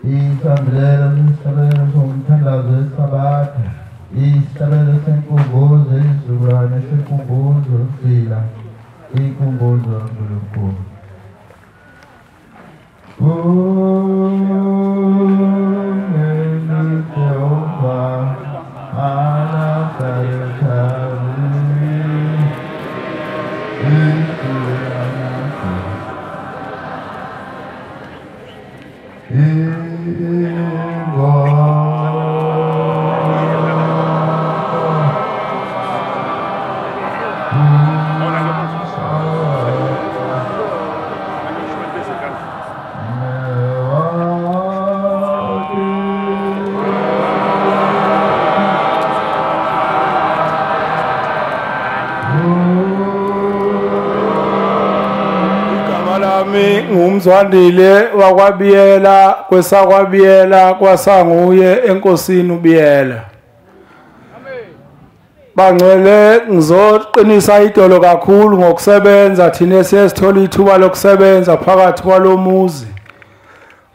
Isabel son las sabat, Isabel se combozo, Zurana se combozo, Fila, e combozo grupo. Jehová, Ana Ngumzwandile wakwabiyela kwesakwabiyela kwasanguye enkosini ubiyela. Bangcwele ngizoqinisa idolo kakhulu ngokusebenza thina sesithola ithuba lokusebenza phakathi kwalomuzi.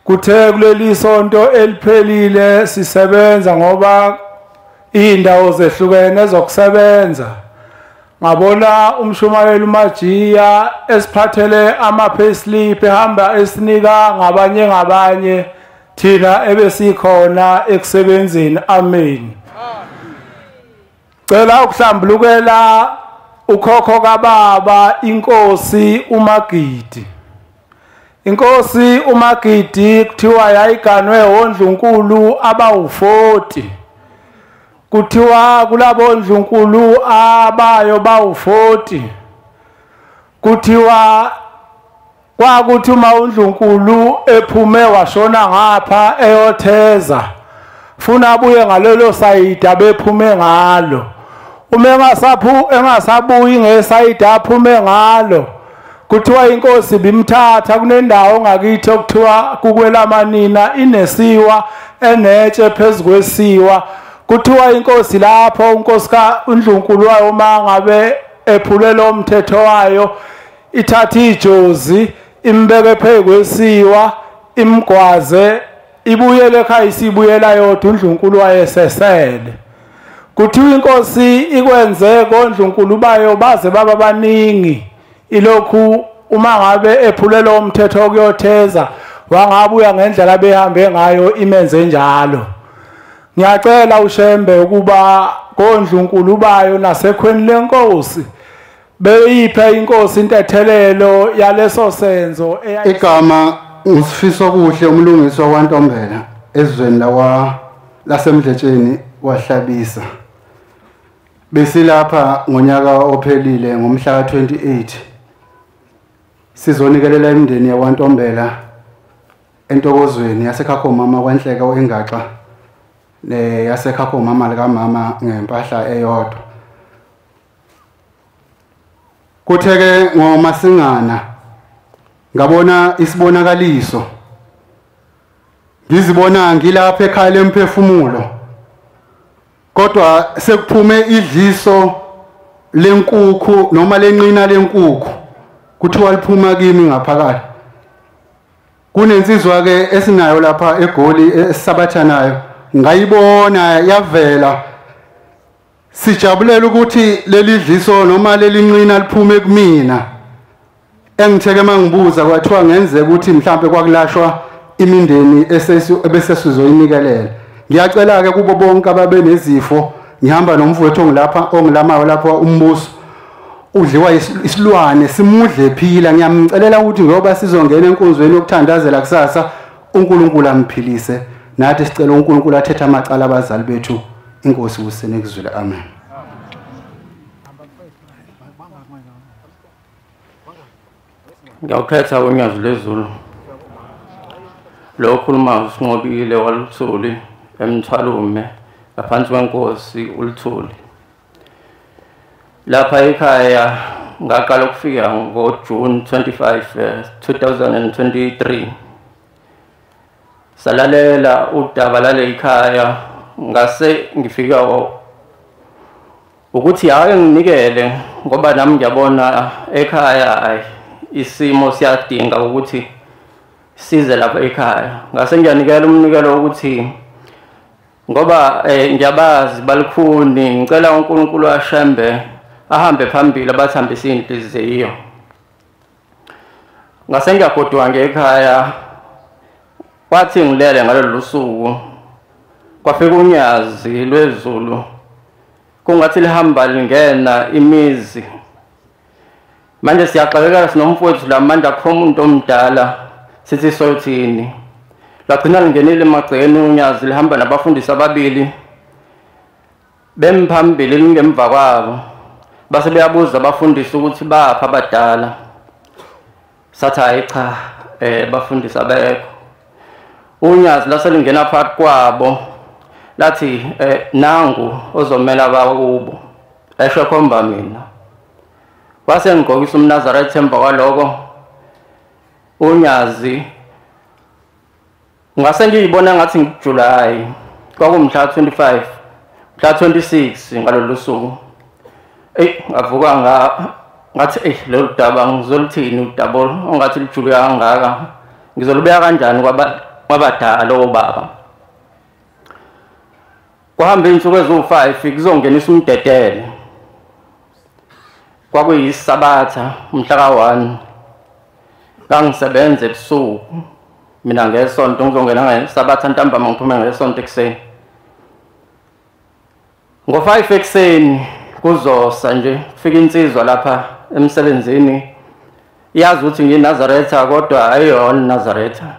Kuthe kuleli sonto eliphelile sisebenza ngoba indawo zehlukene zokusebenza. Ngabona umshumayeli uMajiya esiphathele ama-payslip ehamba esinika ngabanye thina ebesikhona ekusebenzeni. Amen. Cela ukuhlambulukela ukhokho kababa inkosi uMagidi. Inkosi uMagidi kuthiwa yayiganwe oNdlunkulu abawu-40. Kuthiwa kulabo Ndlunkulu abayo bawu-40. Kuthiwa kwakuthi uma uNdlunkulu ephume washona ngapha eyotheza funa abuye ngalelo sayidi abephume ngalo. Uma engasabuyi ngesayidi aphume ngalo, kuthiwa inkosi bimthatha kunendawo ngakithi okuthiwa kukwelamanina inesiwa enetshe phezu kwesiwa. Kuthiwa inkosi lapho unkosi uNdlunkulu wayo uma ngabe ephulele umthetho wayo ithatha ijozi imbeke phezu kwesiwa imgwaze ibuyele ekhaya isibuyela yodwa uNdlunkulu wayesesele. Kuthiwa inkosi ikwenze koNdlunkulu bayo baze baba baningi ilokhu uma ngabe ephulele umthetho okuyotheza wangabuya ngendlela behambe ngayo imenze njalo. Ngiyacela uShembe ukuba koNdlunkulu bayo nasekhweni lenkosi beyiphe inkosi intethelelo yaleso senzo. Igama uSifiso Kuhle umlungiswa kwaNtombela ezweni lasemdletsheni wahlabisa. Besilapha ngonyaka ophelile ngomhla ka-28 sizonikelela imindeni yakwaNtombela entokozweni yaseKhakhomama kwaNhleka oEngaxa yaseKhakhomama likamama ngempahla eyodwa. Kutheke ngoMasingana ngabona isibonakaliso, ngizibona ngilapha ekhaya lemphefumulo, kodwa sekuphume idliso lenkukhu noma lenqina lenkukhu kuthiwa liphuma kimi ngaphakathi. Kunensizwa ke esinayo lapha eGoli esisabathanayo ngayibona yavela, sijabulela ukuthi leli dliso noma leli nqina liphume kumina. Engitheke mangibuza kwathiwa ngenzeka ukuthi mhlambe kwakulashwa imindeni ebesesizoyinikelela. Ngiyacela ke kubo bonke ababe nezifo, ngihamba nomfowethu ongilamayo lapha umbuso udliwa isilwane simudle phila. Ngiyamcelela ukuthi ngoba sizongena enkonzweni yokuthandazela kusasa uNkulunkulu amphilise, nathi sicela uNkulunkulu athethe amacala abazali bethu. Inkosi kusene kuzwile. Amen. Ngiyakhetha uNyazi lezulu lo okhuluma uSinqobile waluthuli eMthwalume ngaphansi kwenkosi uLuthuli. Lapha ekhaya ngaqala ukufika ngoJune 25 2023. Salalela udaba lale ekhaya ngase ngifika ukuthi hayi nginikele ngoba nami ngiyabona ekhaya isimo siyadinga ukuthi size lapha ekhaya. Ngase ngiyanikela umnikelo ukuthi ngoba ngiyabazi balikhuni, ngicela uNkulunkulu ashembe ahambe phambili abathambise inhliziyo. Ngase ngiyagodwa ngekhaya, kwathi ngilele ngalolu suku kwafika unyazi lwezulu kungathi lihamba lingena imizi. Manje siyaxakeka sinomfowethu la manje akho umuntu omdala sithi sothini. Lagcina lingenile emagcekeni unyazi lihamba nabafundisi ababili bemphambili lingemva kwabo. Base beyabuza abafundisi ukuthi bapha abadala. Sathi hayi cha abafundisi abekho. Unyazi laselingena phakathi kwabo lathi nangu ozomela bakubo. Esho khomba mina. Wase ngigqokisa umNazaretha emva kwaloko. Unyazi ngase ngiyibona ngathi ngikuJuly kwakumhla 25 mhla 26 ngalolu suku. Ngavuka ngathi lolu daba ngizoluthini udaba ongathi lijule kangaka, ngizolubeka kanjani kwabadala obaba. Kuhambe insuku ezu5 kuzongenisa umdedele. Kwakuyisabatha umhla ka1 ngangisebenza ebusuku mina ngesonto ngizongena ngesabatha ntambama ngiphume ngesonto ekseni. Ngo5 ekseni kuzosa nje kufika insizwa lapha emsebenzini yazi ukuthi ngiNazaretha kodwa ayiyona Nazaretha.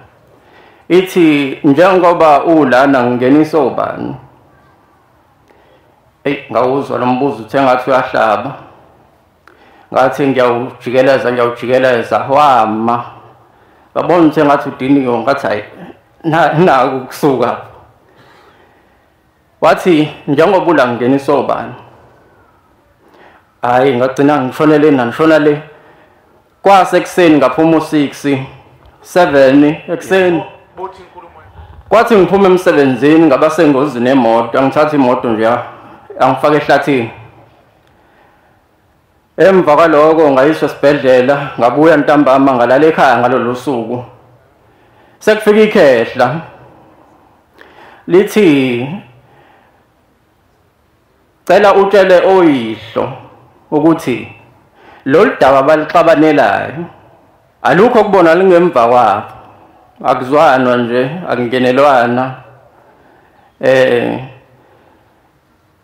Ithi njengoba ulana ngingenisa ubani. Ngawuzwa lo mbuzo uthe ngathi uyahlaba. Ngathi ngiyawujikeleza wama. Babona uthe ngathi udiniwe ngathi hayi naku kusuka. Wathi njengoba ula ngingenisa ubani. Hayi ngagcina ngishonele nanishona le. Kwase ekseni ngaphuma u6 7 ekseni. Kwathi ngiphuma emsebenzini ngaba sengozini emoto, angithatha imoto nje angifaka ehlathini. Emva kwaloko ngayiswa esibhedlela, ngabuya ntambama ngalala ekhaya ngalolu suku. Sekufika ikhehla lithi cela utshele oyihlo ukuthi lolu daba balixabanelayo alukho kubona lingemva kwabo. Akuzwanwa nje akungenelwana.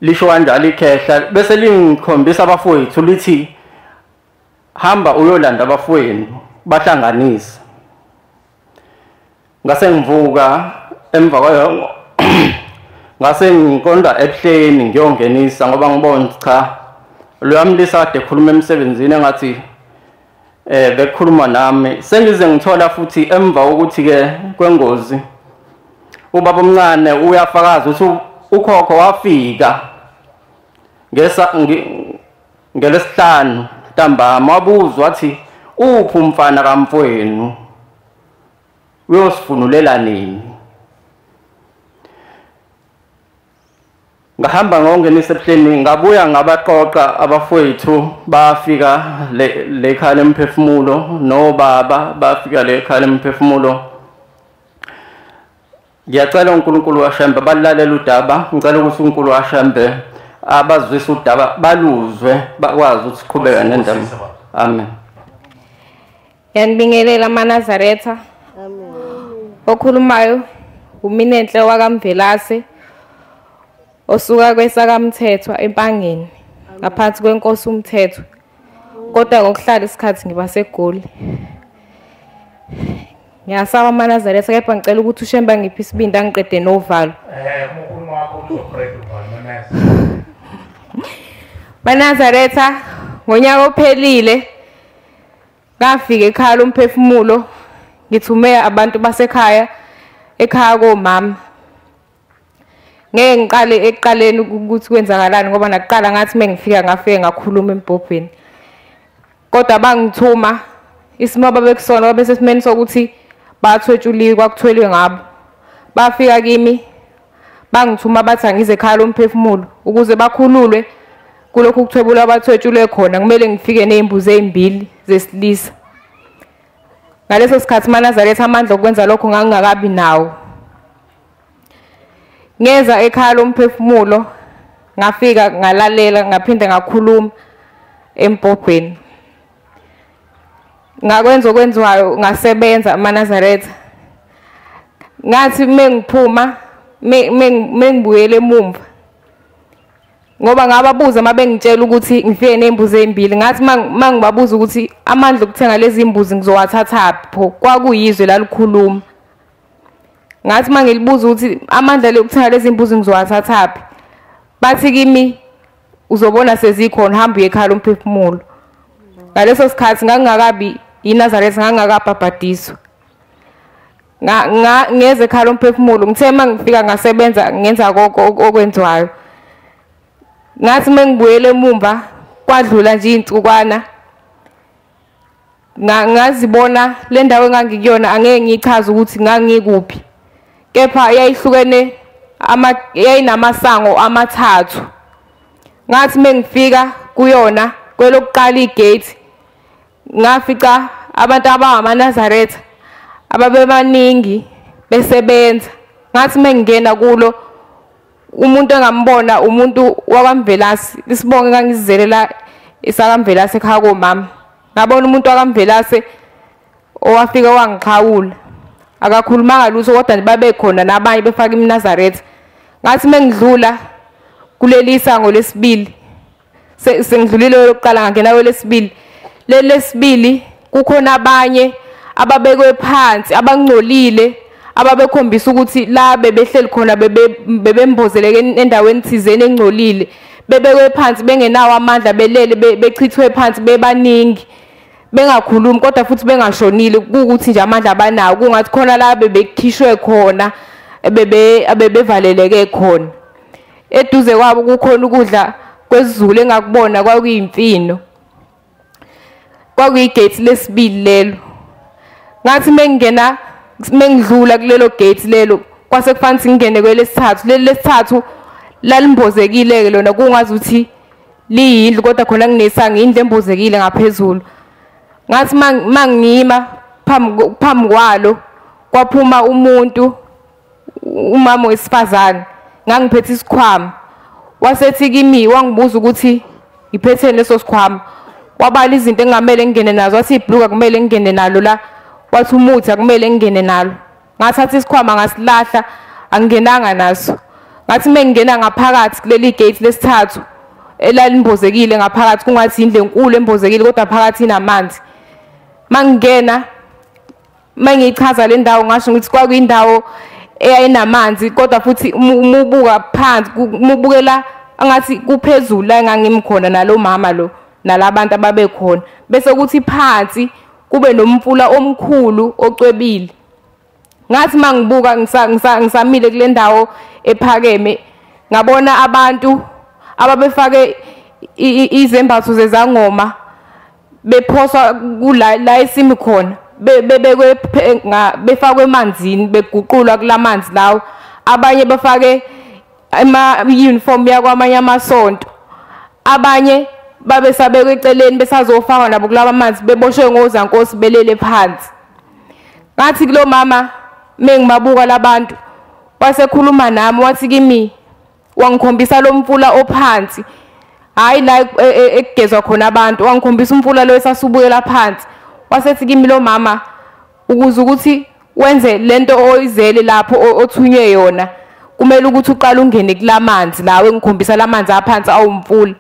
Lisho kanjalo ikhehla bese lingikhombisa abafowethu lithi hamba uyolanda abafowenu bahlanganisa. Ngase ngivuka emva kwayo ngase ngiqonda ebuhleni ngiyongenisa ngoba ngibona cha lwamlisa kade ekhuluma emsebenzini engathi bekhuluma nami. Sengize ngithola futhi emva ukuthi ke kwengozi ubaba omncane uyafakaza ukuthi ukhokho wafika ngelesihlanu ntambama wabuzwa wathi uphi umfana kamfowenu uyosifunulela nini. Ngahamba ngongenisa ebuhleni ngabuya ngabaqoqa abafowethu bafika lekhaya lemphefumulo nobaba bafika lekhaya lemphefumulo. Ngiyacela uNkulunkulu washembe balalela udaba, ngicela ukuthi uNkulunkulu washembe abazwisa udaba baluzwe bakwazi ukuthi siqhubeke nendaba. Amen. Yanibingelela amaNazaretha. Amen. Okhulumayo uMinenhle wakamvelase osuka kwesakamthethwa empangeni ngaphansi kwenkosi umthetho kodwa ngokuhlala isikhathi ngiba seGoli. Ngiyasaba amaNazaretha kepha ngicela ukuthi ushemba ngiphi isibindi angiqede novalo. Ukhuluma wakho uzoqeda uvalo amaNazaretha ngonyaka ophelile ngafika ekhaya lomphefumulo ngithume abantu basekhaya ekhaya komama. Ngeke ngiqale ekuqaleni ukuthi kwenzakalani ngoba nakuqala ngathi mengifika ngafike ngakhuluma embhobheni. Kodwa bangithuma isimo ababekusona babe sesimeni sokuthi bathwetshuliwe kwakuthwelwe ngabo. Bafika kimi bangithuma bathi angize ekhaya lomphefumulo ukuze bakhululwe kulokhu kuthwebula abathwetshulwe khona kumele ngifike nezimbuzi ezimbili zesilisa. ngaleso sikhathi uManazaretha amandla okwenza lokho ngangingakabi nawo. Ngeza ekhaya lomphefumulo ngafika ngalalela ngaphinde ngakhuluma empobheni. Ngakwenza okwenziwayo ngasebenza uManazaretha. Ngathi mengiphuma mengibuyele emumva ngoba ngababuza mabengitshela ukuthi ngifike nembuzi ezimbili ngathi mangibabuza ukuthi amandla okuthenga lezi imbuzi ngizowathatha pho kwakuyizwe lalikhuluma. Ngathi mangilibuza ukuthi amandla okuthenga lezi imbuzi ngizowathatha phi bathi kimi uzobona sezikhona hamba uye ekhaya lomphefumulo. Ngaleso sikhathi ngangingakabi iNazaretha ngangingakabhabhadiswa. Ngeze ekhaya lomphefumulo ngithe mangifika ngasebenza ngenza konke okwenziwayo. Ngathi mengibuyele emumva kwadlula nje insukwana ngazibona le ndawo engangikuyona angeke ngichaze ukuthi ngangikuphi kepha yayihlukene yayinamasango amathathu. Ngathi mengifika kuyona kwelokuqala igate ngafica abantu abangamaNazaretha ababebaningi besebenza. Ngathi mengingena kulo umuntu engambona umuntu wakwaMvelase isibonge ngangizizelela isakamvelase ekhaya komama. Ngabona umuntu wakwaMvelase owafika wangikhawula akakhulumanga lutho kodwa nje babekhona nabanye befaka iMnazaretha. Ngathi mengidlula kuleli sango lesibili sengidlulile lokuqala ngangena kwelesibili lesibili kukhona abanye ababekwe phansi abangcolile ababekhombisa ukuthi la bebehleli khona bebembozeleke endaweni thizeni engcolile bebekwe phansi bengenawo amandla belele bechithwe phansi bebaningi bengakhulumi kodwa futhi bengashonile ukuthi nje amandla abanawo kungathi khona la bebekhishwe khona abebevaleleke khona. Eduze kwabo kukhona ukudla kwesiZulu engakubona kwakuyimfino kwakuyigate lesibili lelo. Ngathi mengidlula kulelo gate lelo kwase kufanele ngingene kwelesithathu lesithathu lalimbozekile lona kungazi ukuthi liyindlu kodwa khona kunesanga indlu embozekile ngaphezulu. Ngathi mangima phambi kwalo kwaphuma umuntu umama wesifazane ngangiphethe isikhwama wasethi kimi wangibuza ukuthi ngiphethe leso sikhwama wabala izinto engamele ngingene nazo wathi ibhluka kumele ngingene nalo la wathi umuthi akumele ngingene nalo. Ngathatha isikhwama ngasilahla angingenanga naso. Ngathi mengingena ngaphakathi kuleli gate lesithathu elalimbozekile ngaphakathi kungathi indle enkulu embozekile kodwa phakathi inamanzi. Mangingena mangichaza le ndawo ngasho ukuthi kwakuyindawo eyayinamanzi kodwa futhi umubuka phansi umubukela angathi kuphezulu la engangimkhona nalo mama lo nalabantu ababekhona bese kuthi phansi kube nomfula omkhulu ocwebile. Ngathi mangibuka ngisamile kule ndawo ephakeme ngabona abantu ababefake izembatho zezangoma bephoswa kula isimi khona bebekwe befakwe emanzini beguqulwa kulamanzi lawo abanye befake ama uniform yakwamanye amasonto abanye babesabekwe eceleni besazofaka nabo kulaba amanzi beboshwe ngozankosi belele phansi. Ngathi kulo mama mengimabuka labantu wasekhuluma nami wathi kimi wangikhombisa lo mfula ophansi hayi la ekugezwa khona abantu wangikhombisa umfula lo esasubuyela phansi wasethi kimi lo mama ukuze ukuthi wenze lento oyizele lapho othunywe yona kumele ukuthi uqale ungene kulamanzi lawe engikhombisa lamanzi aphansi awumfula.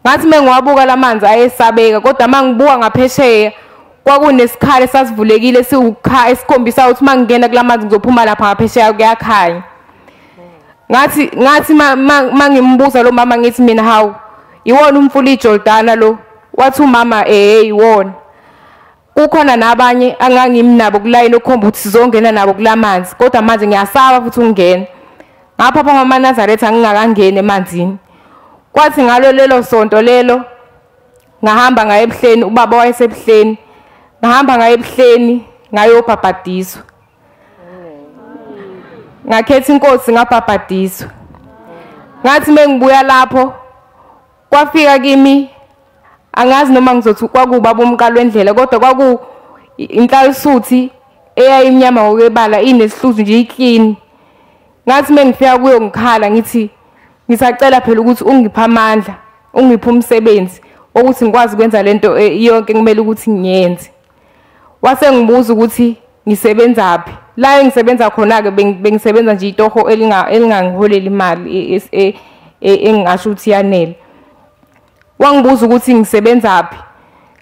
Ngathi mengiwabuka lamanzi ayesabeka kodwa mangibuka ngaphesheya kwakunesikhali sasivulekile siwukha esikhombisa ukuthi mangingena kulamanzi ngizophuma lapha ngaphesheya kuyakhanya. Ngathi mangimbuza lo mama ngithi mina hawu iwona umfula iJordana lo wathi umama iwona. Kukhona nabanye angangimnabo kulayini okhomba ukuthi sizongena nabo kulamanzi kodwa manje ngiyasaba futhi ungena. Ngapha pha amaNazaretha ngingakangena emanzini. Kwathi ngalo lelo sonto lelo ngahamba ngaye ebuhleni ubaba wayesebuhleni ngahamba ngaye ebuhleni ngayobhabhadiswa. Ngakhetha inkosi ngabhabhadiswa. Ngathi mengibuya lapho kwafika kimi angazi noma ngizothi kwakuba bomqalo wendlela kodwa inhlalisuthi eyayimnyama ngokwebala inesihluzu nje iclean. Ngathi mengifika kuyo ngikhala ngithi ngisacela phela ukuthi ungiphe amandla, ungiphe umsebenzi ukuthi ngikwazi ukwenza lento yonke kumele ukuthi ngiyenze. Wase ngibuza ukuthi ngisebenzaphi. La engisebenza khona ke bengisebenza nje itoho elingangiholela imali engingasho ukuthi yanele. Wangibuza ukuthi ngisebenzaphi.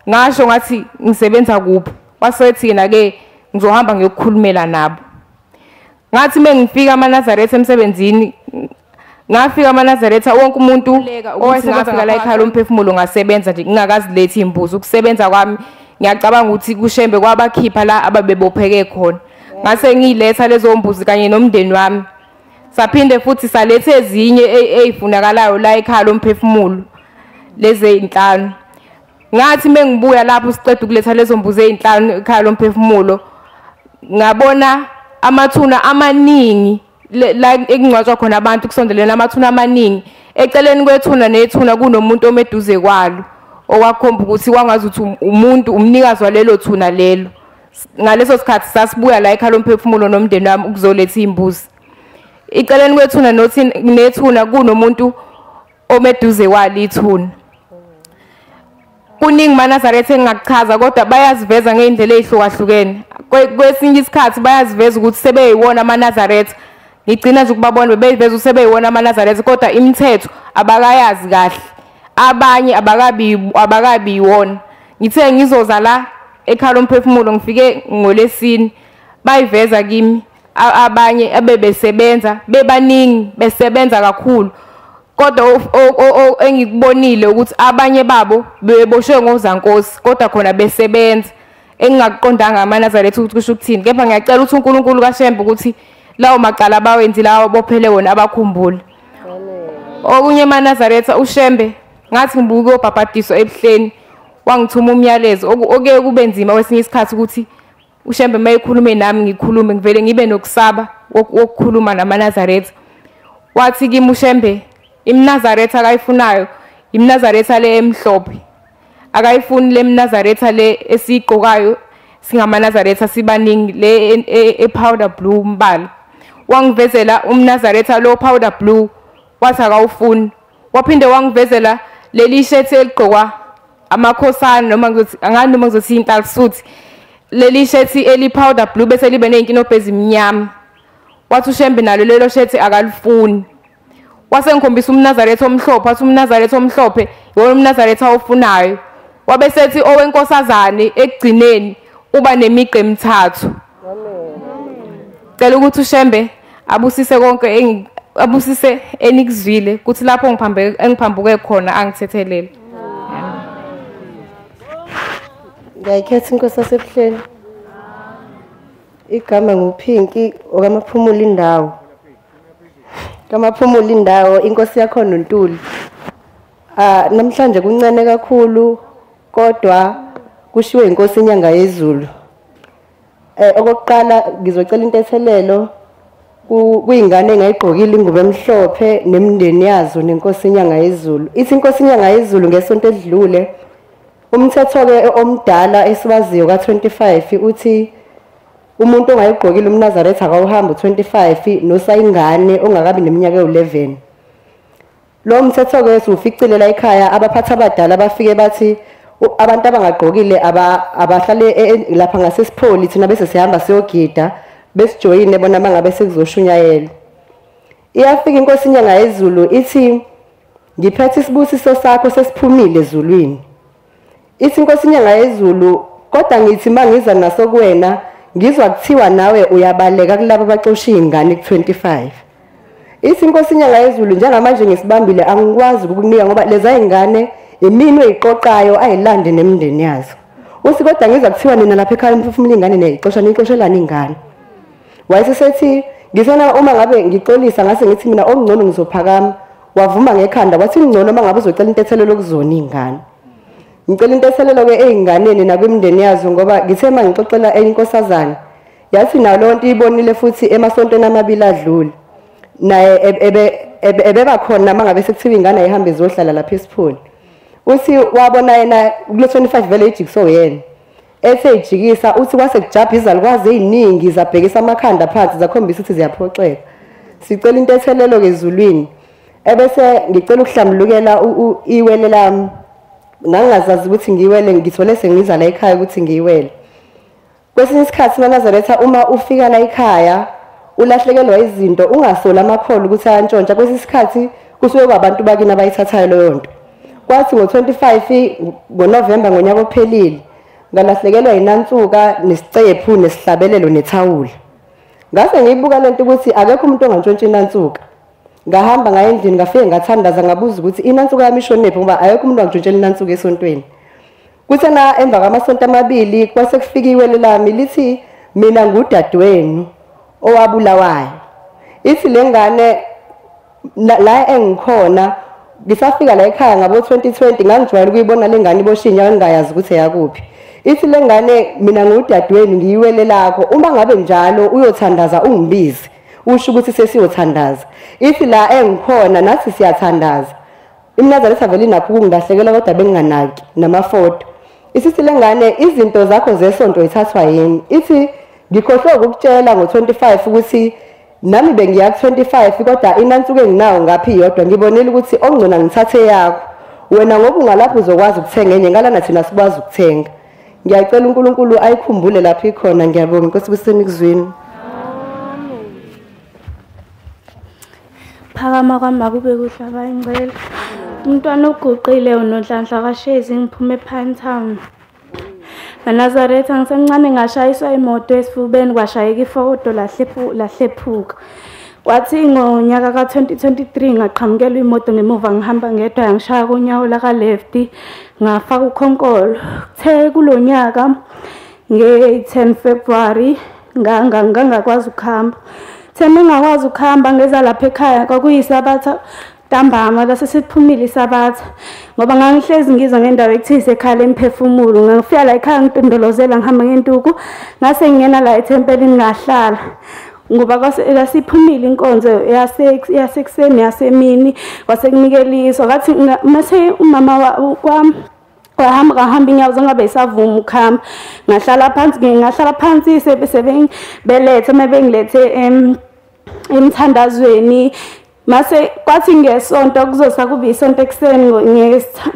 Ngasho ngathi ngisebenza kuphi. Wasethi yena ke ngizohamba ngiyokukhulumela nabo. Ngathi mengifika amaNazaretha emsebenzini ngafika amaNazaretha wonke umuntu owayesengafika la ekhaya lomphefumulo ngasebenza nje ngingakazilethi imbuzo ukusebenza kwami ngiyacabanga ukuthi kushembe kwabakhipha la ababebopheke khona. Ngase ngiletha lezo mbuzi kanye nomndeni wami. Saphinde futhi salethe ezinye ezifunakalayo la ekhaya lomphefumulo leze 5. Ngathi mengibuya lapho siqeda ukuletha lezo mbuzi ezi5 ekhaya lomphefumulo ngabona amathuna amaningi la ekungcwatshwa khona abantu kusondelene amathuna amaningi eceleni kwethuna nethuna kunomuntu omeduze kwalo okwakhomba ukuthi kwangazi ukuthi umuntu umnikazi walelo thuna lelo. Ngaleso sikhathi sasibuya la ekhaya lomphefumulo nomndeni wami ukuzoletha imbuzi. Iceleni kwethuna nethuna kunomuntu omeduze kwalo ithuna. Kuningi maNazaretha engakuchaza kodwa bayaziveza ngeindlela ezihlukahlukene. Kwesinye isikhathi bayaziveza ukuthi sebeyiwona amaNazaretha. Ngigcina nje ukubabona bebeveza ukuthi sebeyiwona amaNazaretha kodwa imithetho abakayazi kahle. Abanye abakabi yiwona. Ngithe ngizoza la ekhaya lomphefumulo ngifike ngolesini bayiveza kimi abanye abebesebenza bebaningi besebenza kakhulu. Kodwa engikubonile ukuthi abanye babo beboshwe ngozankosi kodwa khona besebenza engingaqondanga amaNazaretha ukuthi kusho ukuthini. Kepha ngiyacela ukuthi uNkulunkulu kaShembe ukuthi lawo macala bawenzi lawo bophele wona abakhumbule. Okunye amaNazaretha uShembe ngathi ngibuke obhabhadiso ebuhleni wangithuma umyalezo oke kube nzima kwesinye isikhathi ukuthi uShembe mayikhulume nami ngikhulume ngivele ngibe nokusaba wokukhuluma namaNazaretha. Wathi kimi uShembe imNazaretha akayifunayo imNazaretha le emhlophe akayifuni le mNazaretha le esiqokayo singamaNazaretha sibaningi le powder blue umbala. Wangivezela umNazaretha lo powder blue wathi akawufuni. Waphinde wangivezela leli shirt eliqokwa amakhosana noma ngizothi angani noma ngizothi inhlalisuthi leli shirt eli powder blue bese libe nezinkinobhe ezimnyama. Wathi uShembe nalo lelo shirt akalifuni. Wase ngikhombisa umNazaretha omhlophe wathi umNazaretha omhlophe yona umNazaretha awufunayo. Wabesethi owenkosazane ekugcineni uba nemigqa emithathu. Cela ukuthi uShembe abusise konke abusise enikuzwile ukuthi lapho engiphambuke khona angithethelele. Ngiyakhetha inkosi yasebuhleni. Igama nguPinki okamaphumulo indawo. Kamaphumulo indawo inkosi yakho noNtuli. Namhlanje kuncane kakhulu kodwa kushiwe inkosi inyanga yezulu. Okokuqala ngizocela intethelelo kuyingane engayigqokile ingubo emhlophe nemndeni yazo nenkosi inyanga yezulu. Ithi inkosi inyanga yezulu ngesonto edlule umthetho ke omdala esiwaziyo ka25 uthi umuntu ongayigqokile umNazaretha akawuhamba u25 nosayingane ongakabi neminyaka e11. Lo mthetho ke usuficile la ekhaya abaphathi abadala bafike bathi abantu abangagqokile abahlale lapha ngasesipholi thina bese sihamba siyogida besijoyine bona mangabe sekuzoshunyayela. Iyafika inkosi inyanga yezulu ithi ngiphethe isibusiso sakho sesiphumile ezulwini. Ithi inkosi inyanga yezulu kodwa ngithi mangiza naso kuwena ngizwa kuthiwa nawe uyabaleka kulabo abacosha izingane ku25. Ithi inkosi inyanga yezulu njengamanje ngisibambile angikwazi ukukunika ngoba leza izingane imini oyiqoqayo ayilande nemndeni yazo. Uthi kodwa ngiza kuthiwa nina lapha ekhaya umphefumulo ingane neyixosha niqoshelana ingane. Wayesethi ngisena uma ngabe ngixolisa ngase ngithi mina okungcono ngizophakama wavuma ngekhanda wathi ngcono mangabe uzocela intethelelo kuzona izingane. Ngicela intethelelo ke ezinganeni nakwimndeni yazo ngoba ngithe mangixoxela eyinkosazana yathi nayo lonto ibonile futhi emasontweni amabili adlule naye ebeba khona mangabe sekuthiwa ingane ayihambe ezohlala lapha esipholi. Uthi wabona yena kulo 25 vele ijikso yena esejikisa uthi kwase kujabha izalukwazi eziningi zabhekisa amakhanda phansi zakhombisa ukuthi ziyaphoxeka. Sicela into ethelelo ke ezulwini. Ebese ngicela ukuhlambulukela iwele lami. Ngangazazi ukuthi ngiwele ngithole sengiza la ekhaya ukuthi ngiwele. Kwesinye isikhathi Nazaretha uma ufika la ekhaya ulahlekelwa izinto ungasola amakholo ukuthi ayantshontsha kwesinye isikhathi kusuke kwabantu bakini abayithathayo leyo nto. Kwathi ngo25 ngoNovember ngonyaka ophelile ngalahlekelwa inantsuka nesicephu nesihlabelelo nethawula. Ngase ngiyibuka lento ukuthi akekho umuntu ongantshontsha inantsuka. Ngahamba ngaye endlini ngafike ngathandaza ngabuza ukuthi inantsuka yami ishonephi ngoba ayekho umuntu ongantshontshela inantsuka esontweni. Kuthena emva kwamasonto amabili kwase kufika iwele lami lithi mina ngudadewenu owabulawayo. Ithi lengane la engikhona ngisafika la ekhaya ngabo 2020 ngangijwayele ukuyibona lengane iboshinya ngingayazi ukuthi yakuphi. Ithi lengane mina ngudadewenu ngiyiwele lakho uma ngabe njalo uyothandaza ungibize usho ukuthi sesiyothandaza. Ithi la engikhona nathi siyathandaza. Imnazaretha vele inakho ukungilahlekela kodwa benginganaki namafoto. Isithi lengane izinto zakho zesonto ithathwa yini. Ithi ngikhohlwe ukutshela ngo25 ukuthi nami bengiya ku25 kodwa inantsuku enginawo ngaphi yodwa ngibonile ukuthi ongcona ngithathe yakho wena ngoba ungalapho uzokwazi ukuthenga enye ngalana thina sikwazi ukuthenga. Ngiyacela uNkulunkulu ayikhumbule lapho ikhona. Ngiyabonga Inkosi kusenikuzwini. Phakama kwami akube kuhle abayingcela. Umntwana oguqile uNodlandla kaShezi ngiphume ePinetown. Nazaretha ngisemncane ngashayiswa imoto esifubeni kwashayeka ifoto lahlephuka. Kwathi ngonyaka ka2023 ngaqhamukelwa imoto ngemuva ngihamba ngedwa yangishaya konyawo la ka left ngafaka ukhonkolo. Kuthe kulonyaka nge10 February ngangakwazi ukuhamba. Theme ngakwazi ukuhamba ngeza lapha ekhaya kwakuyisabatha ntambama lase siphumile isabatha ngoba ngangihlezi ngiza ngendawo ekuthise ekhaya emphefumulo ngafika la ekhaya ngitondolozela ngihamba ngentuku ngase ngena la eTempelini ngahlala ngoba kwase siphumile inkonzo yasekuseni yasemini kwase kunikeliswa kathi mase umama kwami wahamba inyawo zangabe isavuma ukuhamba ngahlala phansi belethe mabengilethe emthandazweni. Mase kwathi ngesonto kuzosa kuba isonto ekseni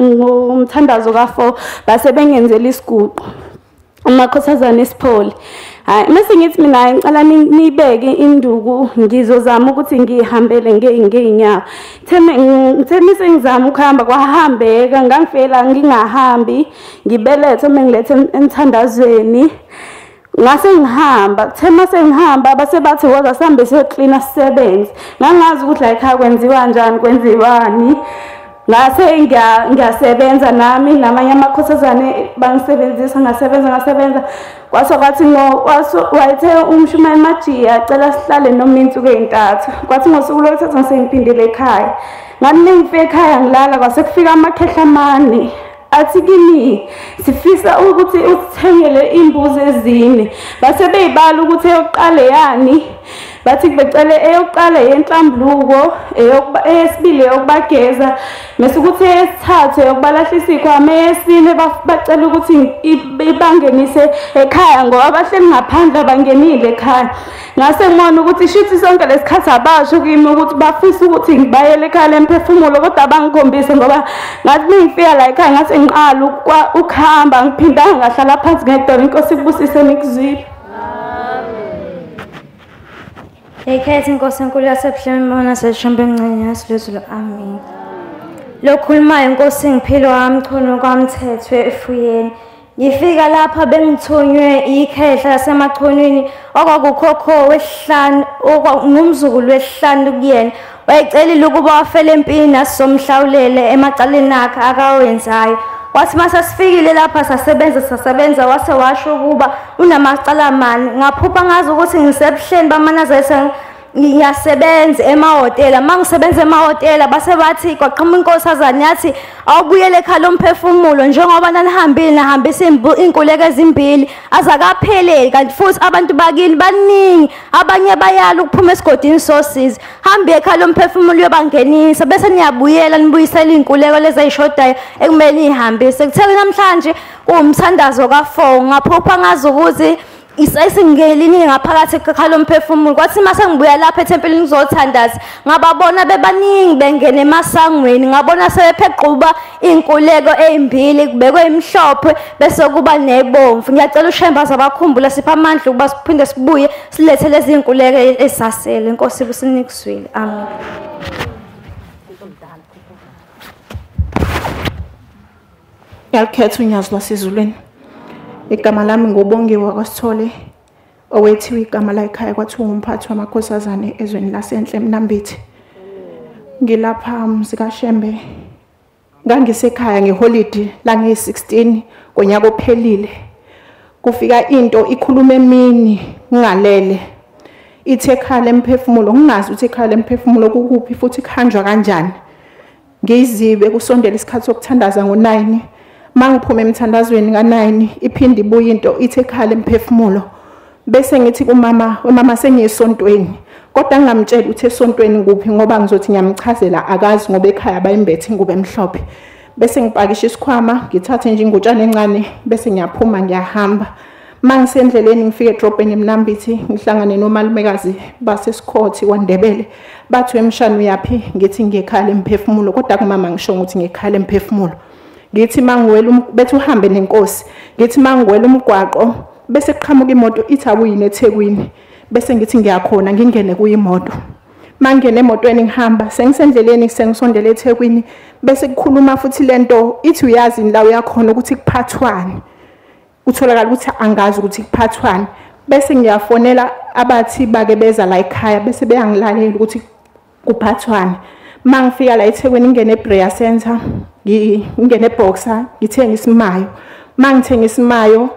ngomthandazo ka4 base bengenzela isiguqo amakhosazana esipholi. Hayi mase ngithi mina ngicela nibeke induku ngizozama ukuthi ngihambele ngeinyawo. Theme sengizama ukuhamba kwahambeka ngangifela ngingahambi ngibelethe mengilethe emthandazweni. Ngase ngihamba kuthema sengihamba base bathi waza sihambe siyocleana sisebenze. Ngangazi ukuthi la ekhaya kwenziwa kanjani kwenziwani. Ngase ngiyasebenza nami namanye amakhosazane bangisebenzisa ngasebenza kwase kwathi wayethe umshumeli Majiya acela sihlale noma insuku ezintathu. Kwathi ngosuku lwethathu ngisengiphindile ekhaya. Ngathi ngifike ekhaya ngilala kwase kufika amakhehla amane. Athi kimi sifisa ukuthi uthengele imbuzi ezine base beyibala ukuthi eyokuqala yani bathi becele eyokuqala yenhlambuluko eyesibili eyokubageza mase ukuthi eyesithathu eyokubalahlisa ikhwama eyesine bacela ukuthi ibangenise ekhaya ngoba abahleli ngaphandle bangenile ekhaya. Ngase ngibona ukuthi shithi sonke lesikhathi abasho kimi ukuthi bafisa ukuthi ngibayele ekhaya emphefumulo kodwa bangikhombise ngoba ngathi ngifika la ekhaya ngase ngiqala ukuhamba ngiphindanga ngahlala phansi ngedolo. Inkosi kubusise nikuzwile. Ekhethi Inkosi enkulu yaseBhlemi mona seshombe encane yasilezulu. Amen. Lokhulumayo Inkosi ngiphilo wami chono kwamthethwe efuyeni. Ngifika lapha bengithonywe ikhehla lasemachonweni okwakukhokho wesihlanu ngumzukulu wesihlanu kuyena wayecelile ukuba wafele empini nasomhlawulele emacaleni akhe akawenzayo. Wathi mase sifikile lapha sasebenza washo ukuba unamacala amane. Ngaphupha ngazi ukuthi ngisebuhleni bamanazaretha ngiyasebenza emahhotela mangisebenza emahhotela base bathi kwaqhamuka inkosazana yathi awubuyele ekhaya lomphefumulo njengoba nanihambile nahambisa inkuleko ezimbili azakapheleli kanti futhi abantu bakini baningi abanye bayala ukuphuma esigodini sosiza hambe ekhaya lomphefumulo uyobangenisa bese niyabuyela nibuyisela inkuleko lezi ayishodayo ekumele nihambise kutheke namhlanje kuwumthandazo ka4 ngaphupha ngazi ukuthi isesingelini ngaphakathi ekhaya lomphefumulo kwathi mase ngibuya lapha ethempelini ngizothandaza ngababona bebaningi bengene emasangweni ngabona sebephequba inkuleko ezimbili kubekwe imhlophe bese kuba nebomvu ngiyacela uShembaza abakhumbula sipha amandla ukuba siphinde sibuye silethe lezi inkuleko esasele inkosi kusinikiswile amen. Ngiyakhetha unyazo lwasezulwini. Igama lami ngobongiwa kwaSithole owethiwa igama la ekhaya kwathiwa umphathi wamakhosazane ezweni lasenhle eMnambithi. Ngilapha mzika Shembe. Ngangisekhaya ngeholiday la nge16 konyaka ophelile. Kufika into ikhuluma emini ngingalele. Ithe ekhala emphefumulo ngingazi ukuthi ekhala emphefumulo kukuphi futhi khanjwa kanjani. Ngiyizibe kusondela isikhathi sokuthandaza ngo9. Mangiphuma emthandazweni nga9 iphindi ibuye into ithi ekhala emphefumulo bese ngithi kumama sengiyesontweni kodwa ngingamtshela ukuthi esontweni kuphi ngoba ngizothi ngiyamchazela akazi ngoba ekhaya bayimbethe ingubo emhlophe bese ngipakisha isikhwama ngithathe nje ingutshana encane bese ngiyaphuma ngiyahamba mangisendleleni ngifike edrobheni eMnambithi ngihlangane nomalumekazi baseSikhothi kwaNdebele bathi emshana uyapi ngithi ngiyekhala emphefumulo kodwa kumama ngisho ukuthi ngiyekhala emphefumulo ngithi mangiwela bethi uhambe nenkosi ngithi mangiwela umgwaqo bese kuqhamuka imoto ithi awuyini eThekwini bese ngithi ngiyakhona ngingene kuyimoto mangene emotweni ngihamba sengisendleleni sengisondela eThekwini bese kukhuluma futhi lento ithi uyazi la uyakhona ukuthi kuphathwane utholakala ukuthi angazi ukuthi kuphathwane bese ngiyafonela abathi bake beza la ekhaya bese beyangilalela ukuthi kuphathwane mangifika la eThekwini ngene eBreya Center ngingene eBoxer ngithenga isimayo mangithenga isimayo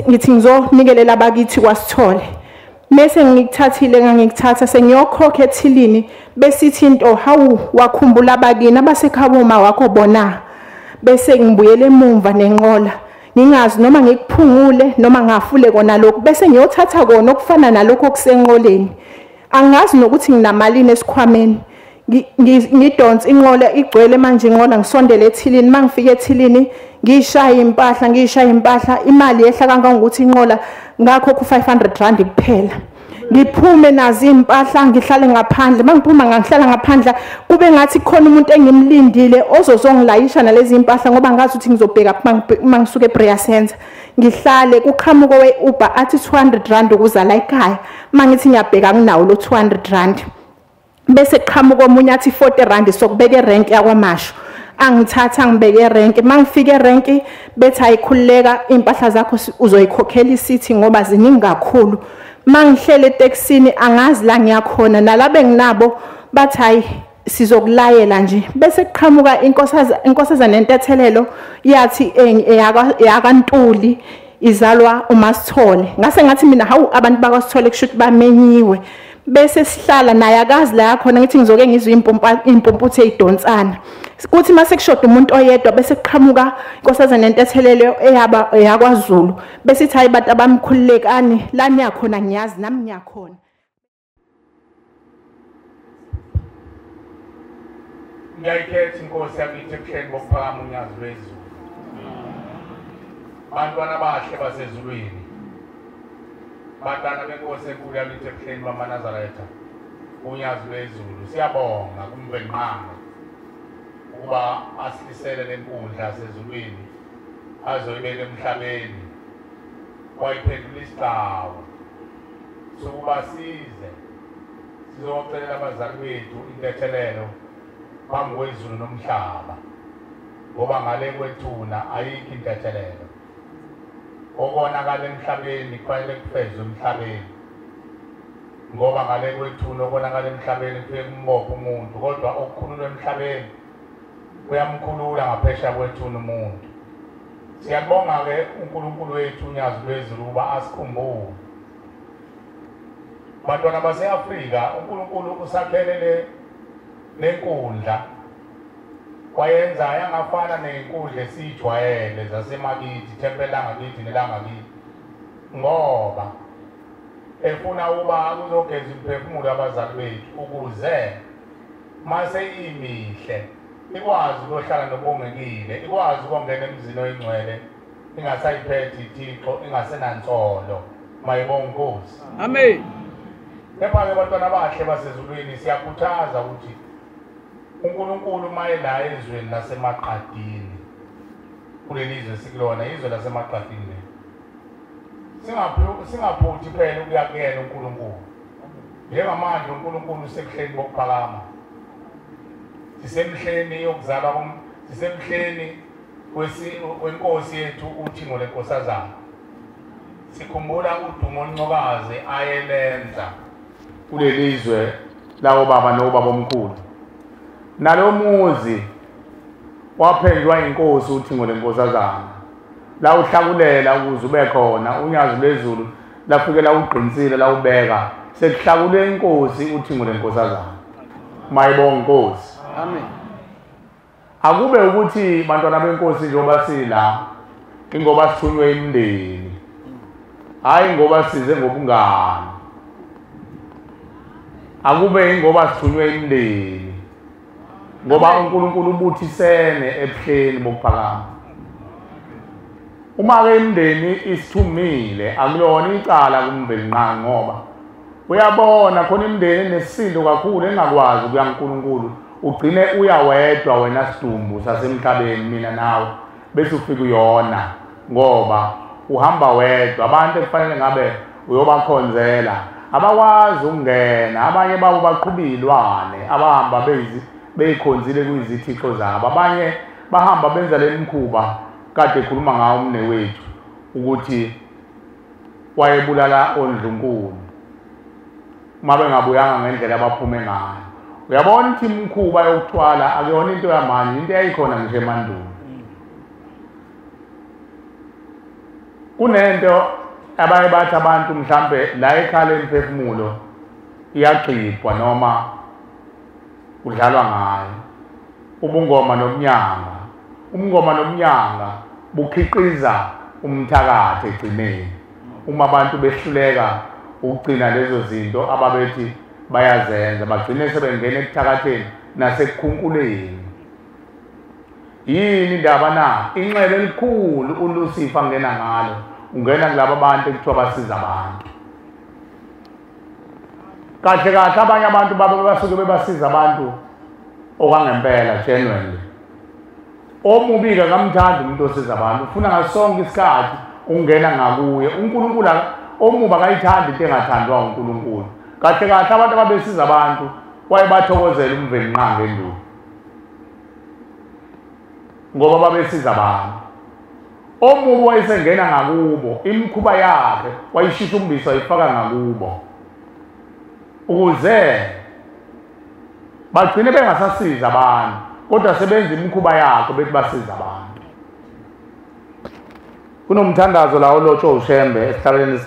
ngithi ngizonikelela abakithi kwaSithole bese ngikuthathile ngangikuthatha sengiyokhokha ethilini besithi into hawu wakhumbula abakini abasekhawuma wakho bona bese ngibuyele emuva nenqola ngingazi noma ngikuphungule noma ngafule kona lokho bese ngiyothatha kona okufana nalokho okusenqoleni angazi nokuthi nginamalini esikhwameni ngidonsa inqola igcwele manje inqola ngisondele ethilini mangifika ethilini ngishaya impahla imali yehla kangangokuthi inqola ngakho ku500 kuphela ngiphume nazi impahla ngihlale ngaphandle mangiphuma ngihlala ngaphandle kube ngathi khona umuntu engimlindile ozozongilayisha nalezi impahla ngoba ngazi ukuthi ngizobheka mangisuka eBreya Center ngihlale kuqhamuko weUber athi 200 ukuza la ekhaya mangithi ngiyabheka nginawo lo 200 bese qhamuko omunye athi 40 sokubeka erank yakwaMasho angithatha ngibeke erank mangifika erank bethi ayikhuleka impahla zakho uzoyikhokhela isithi ngoba ziningi kakhulu mangihlele etaxini angazi la ngiyakhona nalabe nginabo bathi hayi sizokulayela nje bese qhamuka inkosazana nentethelelo yathi eyakantuli izalwa uMasithole ngase ngathi mina hawu abantu bakwaSithole kushuthi bamenyiwe bese sihlala naye akazi la khona ngithi ngizoke ngizwe impumputhe eyidonsana kuthi mase kushoda umuntu oyedwa bese kuqhamuka inkosazana nentethelelo eyakwaZulu bese ithi hayi bantu abamkhululekani la niyakhona ngiyazi nami ngiyakhona ngiyayikhetha inkosi yakithi ebuhleni bokuphakama unyazi lwezulu bantwana bahle basezulwini bantwana benkosi enkulu yakithi ebuhleni bamaNazaretha unyazi lwezulu siyabonga kumvenqanga ukuba asifisele lenkundla sezulwini azoyibeka emhlabeni wayiphendula isigcawu sokuba sizocelela abazali bethu intethelelo phambi kwezulu nomhlaba ngoba ngale kwethuna ayikho intethelelo okonakala emhlabeni kufanele kufezwe emhlabeni ngoba ngale kwethuna okonakala emhlabeni kuye kumbopha umuntu kodwa okukhululwa emhlabeni kuyamkhulula ngaphesheya kwethuna umuntu siyabonga ke uNkulunkulu wethu unyazi lwezulu ukuba asikhumbule bantwana base-Afrika uNkulunkulu usakhele nenkundla wayenza yangafana nenkundla esiyijwayele zasemakithi thempeli langakithi nelangakithi ngoba efuna uba kuzogeza imiphefumulo abazali bethu ukuze mase imihle ikwazi ukuhlala nobongekile ikwazi ukungena emzini oyingcwele ingasayiphethe ithixo ingasenansolo mayibonge Nkosi. Amen. Kepha-ke bantwana abahle basezulwini siyakhuthaza ukuthi uNkulunkulu mayela ezweni lasemaqadini kulelizwe sikulona izwe lasemaqadini singaphuthi phela ukuya kuyena uNkulunkulu njengamanje uNkulunkulu usekuhleni bokuphakama sisemhleni yokuzalwa sisemhleni wenkosi yethu uThingo lenkosazana sikhumbula udumo oluncokazi ayelenza kulelizwe lawo baba nobaba omkhulu nalo muzi waphendwa inkosi uThingo lenkosazana la uhlakulela ukuze ube khona unyazi lwezulu lafikela uqinisile la ubeka sekuhlakule inkosi uThingo lenkosazana mayibonge Nkosi. Amen. Akube ukuthi bantwana benkosi njengoba sila ingoba sithunywe imndeni hayi ngoba size ngobungani akube ingoba sithunywe imndeni ngoba uNkulunkulu ubuthisene ebuhleni bokuphakama uma-ke imndeni isithumile akulona icala kumvelinqangi ngoba uyabona khona imndeni enesisindo kakhulu engakwazi ukuya kuNkulunkulu ugcine uyawedwa wena sidumbu sasemhlabeni mina nawe bese ufika uyona ngoba uhamba wedwa abantu ekufanele ngabe uyobakhonzela abakwazi ukungena abanye babo baqhubilwane abahamba beyikhonzile kuyizithixo zabo abanye bahamba benza le mikhuba kade ekhuluma ngawo umnewethu ukuthi wayebulala oNdlunkulu uma bengabuyanga ngendlela abaphume ngayo. Uyabona ukuthi imikhuba yokuthwala akuyona into yamanje into eyayikhona nje emandulo. Kunento abaye bathi abantu mhlambe la ekhala emphefumulo iyagcibwa noma udlalwa ngayo ubungoma nomnyanga. Umngoma nomnyanga bukhiqiza umthakathe egcineni uma abantu behluleka ukugcina lezo zinto ababethi bayazenza bagcine sebengena ekuthakatheni nasekukhukuleni. Yini indaba na inxele elikhulu uLucifer ngena ngalo ungena kulabo abantu ekuthiwa basiza abantu kahle kahle abanye abantu babo basuke bebasiza abantu okwangempela genuinely. Omubi-ke kamthandi umuntu osiza abantu ufuna ngasonke isikhathi ungena ngakuye. uNkulunkulu omubi akayithandi into engathandwa uNkulunkulu. Kahle kahle abantu ababesiza abantu wayebathokozela umvelinqangi endulo ngoba babesiza abantu. Omubi wayesengena ngakubo imikhuba yakhe wayishishumbisa ifaka ngakubo ukuze bagcine bengasasiza abantu kodwa sebenza imikhuba yakhe bethi basiza abantu. Kunomthandazo la uLotshwa uShembe esihlalweni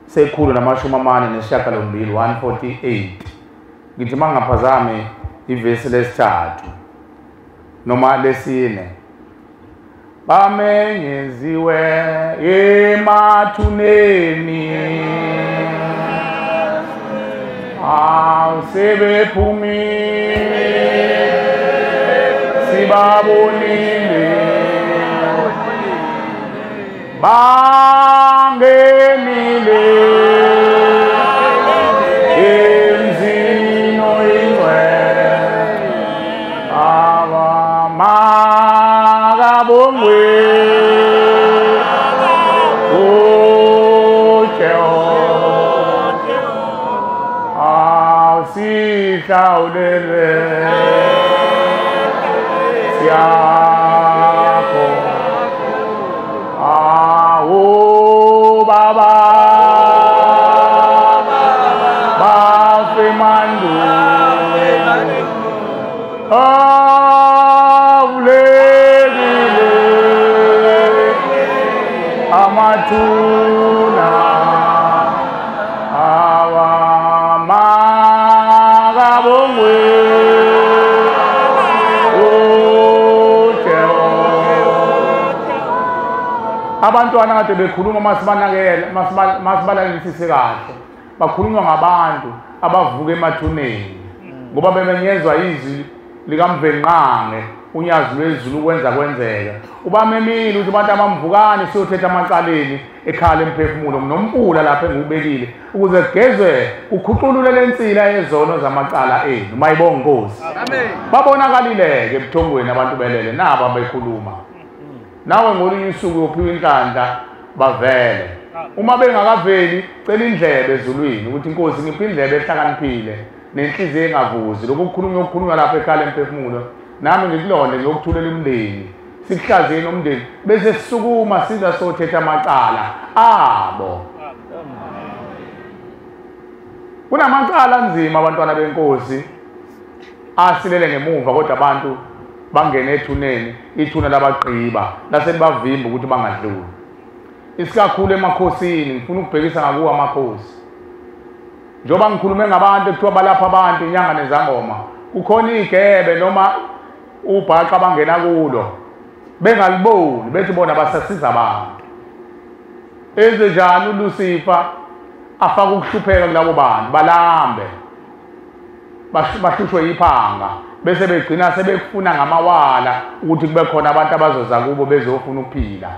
sekhulu namashumi amane nesishiyagalombili 148 ngithi mangaphazami ivesi lesithathu noma lesine. Bamenyeziwe emathuneni awusebephumile sibabonile bangenile emzini oyingcwele abamakabongwe awusihlawulele siyakho baba bafemandulo awulekile amathuna abantwana kade bekhuluma masibanakela masibalalelisise kahle bakhulunywa ngabantu abavuka emathuneni ngoba bemenyezwa izwi likamvenqange unyazi lwezulu ukwenza kwenzeka ubamemile ukuthi abantu abamvukani siyothetha amacaleni ekhala emphefumulo nompula lapha engubekile ukuze kugezwe ukhuculule lensila yezono zamacala enu mayibonge Nkosi amen babonakalile ke ebuthongweni abantu belele naba bekhuluma nawe ngolunye usuku uphiwa inhlanhla bavele uma bengakaveli cela indlebe ezulwini ukuthi Nkosi ngiphi indlebe ehlakaniphile nenhliziyo engavuzi lokukhulunywa lapha ekhala emphefumulo nami ngikulonde ngiyokuthulela umndeni sikuhlazeni umndeni bese sisukuma siza sothetha amacala abo kunamacala anzima abantwana benkosi asilele ngemuva kodwa abantu bangene ethuneni ithuna labagqiba laselibavimba ukuthi bangadluli isikakhulu emakhosini ngifuna ukubhekisa ngakuwo amakhosi njoba ngikhulume ngabantu ekuthiwa balapha abantu inyanga nezangoma kukhona igebe noma ubhaqa abangena kulo bengaliboni bethi bona basasiza abantu enze njalo uLucifer afaka ukuhlupheka kulabo bantu balambe bahlushwe iphanga bese begcina sebekufuna ngamawala ukuthi kube khona abantu abazoza kubo bezofuna ukuphila